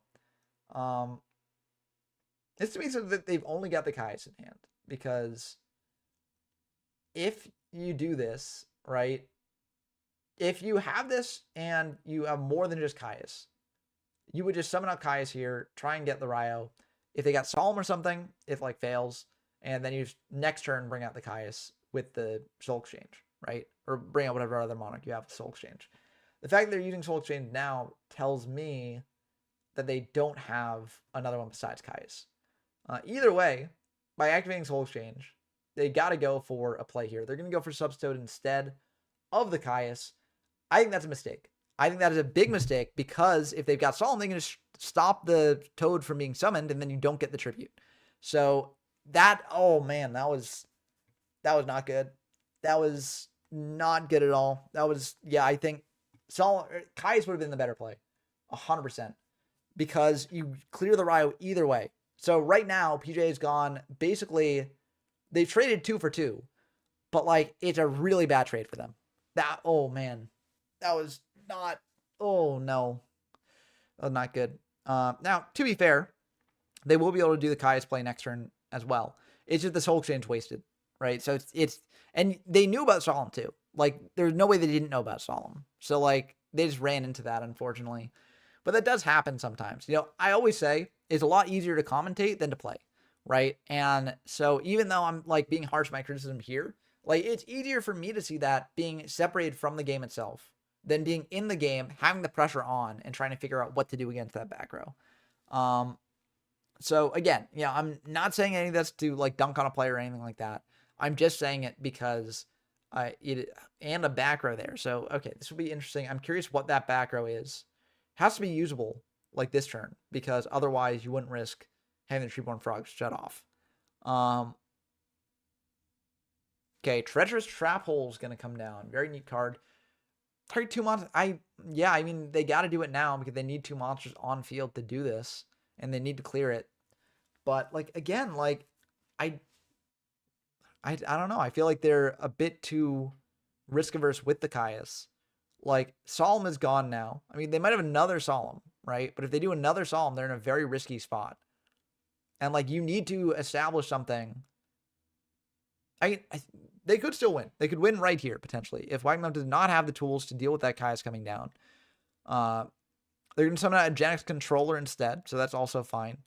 This to me says that they've only got the Caius in hand, because if you do this, right, if you have this and you have more than just Caius, you would just summon out Caius here, try and get the Ryo. If they got Solemn or something, it like fails, and then you next turn bring out the Caius with the Soul Exchange, right? Or bring out whatever other Monarch you have with Soul Exchange. The fact that they're using Soul Exchange now tells me that they don't have another one besides Caius. Either way, by activating Soul Exchange, they got to go for a play here. They're going to go for Substitute instead of the Caius. I think that's a mistake. I think that is a big mistake, because if they've got Solemn, they can just stop the Toad from being summoned, and then you don't get the tribute. So that, oh man, that was not good. That was not good at all. That was, yeah, I think Caius would have been the better play, 100%, because you clear the Ryo either way. So right now, PJ has gone, basically, they traded 2 for 2, but like, it's a really bad trade for them. That, oh man, that was not, oh no, that was not good. Now, to be fair, they will be able to do the Caius play next turn as well. It's just the Soul Exchange wasted, right? So it's and they knew about Solemn too. Like, there's no way they didn't know about Solemn. So, like, they just ran into that, unfortunately. But that does happen sometimes. You know, I always say it's a lot easier to commentate than to play, right? And so even though I'm, like, being harsh with my criticism here, like, it's easier for me to see that being separated from the game itself than being in the game, having the pressure on, and trying to figure out what to do against that back row. So, again, you know, I'm not saying any of this to, like, dunk on a player or anything like that. I'm just saying it because and a back row there. So, okay, this will be interesting. I'm curious what that back row is. It has to be usable like this turn, because otherwise you wouldn't risk having the Treeborn Frogs shut off. Okay, Treacherous Trap Hole is going to come down. Very neat card. Target 2 monsters. I mean, they got to do it now because they need 2 monsters on field to do this, and they need to clear it. But, like, again, like, I don't know. I feel like they're a bit too risk averse with the Caius. Like, Solemn is gone now. I mean, they might have another Solemn, right? But if they do another Solemn, they're in a very risky spot. And, like, you need to establish something. They could still win. They could win right here, potentially. If Wagamama does not have the tools to deal with that Caius coming down. They're going to summon out a Genex Controller instead, so that's also fine.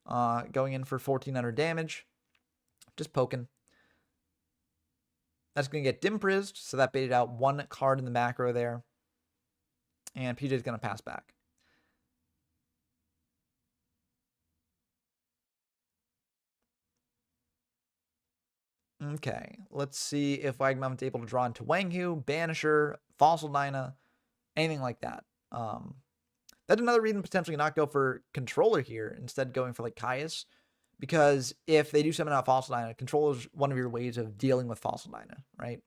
Going in for 1,400 damage. Just poking. That's going to get Dimprised, so that baited out 1 card in the macro there. And PJ is going to pass back. Okay, let's see if Wagamama is able to draw into Wanghu, Banisher, Fossil Dyna, anything like that. That's another reason potentially not go for Controller here, instead going for, like, Caius. Because if they do summon out Fossil Dyna, Controller is one of your ways of dealing with Fossil Dyna, right?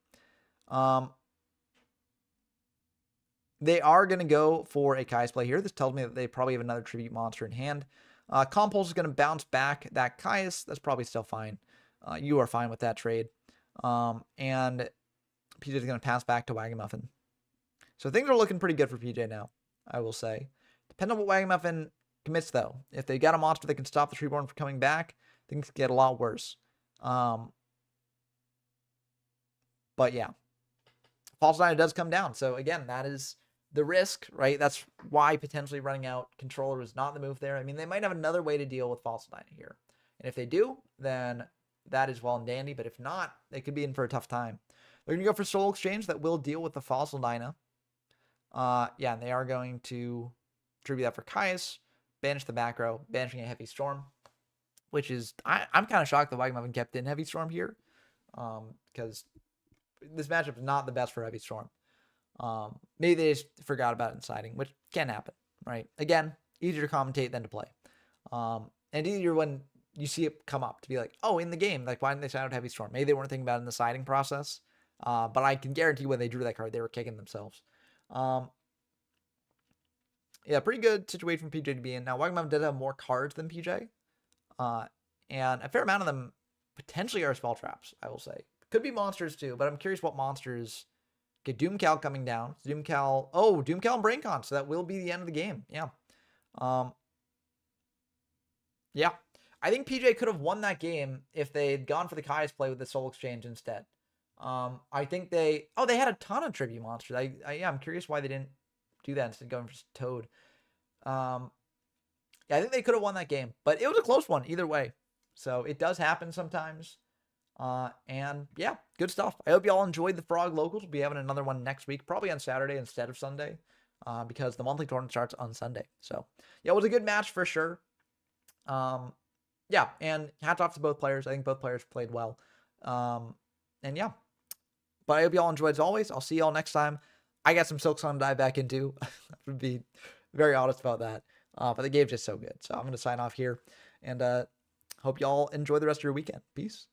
They are going to go for a Caius play here. This tells me that they probably have another Tribute monster in hand. Compulse is going to bounce back that Caius. That's probably still fine. You are fine with that trade. And PJ is going to pass back to Wagamuffin. So things are looking pretty good for PJ now, I will say. Depending on what Wagamuffin commits, though. If they got a monster that can stop the Treeborn from coming back, things get a lot worse. But yeah. Fossil Dyna does come down. So again, that is the risk, right? That's why potentially running out Controller was not the move there. I mean, they might have another way to deal with Fossil Dyna here. And if they do, then that is well and dandy. But if not, they could be in for a tough time. They're going to go for Soul Exchange that will deal with the Fossil Dyna. Yeah, and they are going to tribute that for Caius, banish the back row, banishing a Heavy Storm, which is, I'm kind of shocked that Wagamuffin kept in Heavy Storm here, because this matchup is not the best for Heavy Storm. Maybe they just forgot about it in siding, which can happen, right? Again, easier to commentate than to play. And easier when you see it come up to be like, oh, in the game, like, why didn't they sign out Heavy Storm? Maybe they weren't thinking about it in the siding process. But I can guarantee when they drew that card, they were kicking themselves. Yeah, pretty good situation for PJ to be in. Now, Wagamuffin does have more cards than PJ. And a fair amount of them potentially are spell traps, I will say. Could be monsters too, but I'm curious what monsters. Okay, Doomcal coming down. Doomcal and Braincon, so that will be the end of the game. Yeah. Yeah. I think PJ could have won that game if they'd gone for the Caius play with the Soul Exchange instead. I think they had a ton of tribute monsters. Yeah, I'm curious why they didn't do that instead of going for Toad. Yeah, I think they could have won that game, but it was a close one either way. So it does happen sometimes. And yeah, good stuff. I hope you all enjoyed the Frog Locals. We'll be having another one next week, probably on Saturday instead of Sunday, because the monthly tournament starts on Sunday. So yeah, it was a good match for sure. Yeah, and hats off to both players. I think both players played well. And yeah, but I hope you all enjoyed as always. I'll see you all next time. I got some Silksong to dive back into. I would be very honest about that. But the game's just so good. So I'm going to sign off here and hope you all enjoy the rest of your weekend. Peace.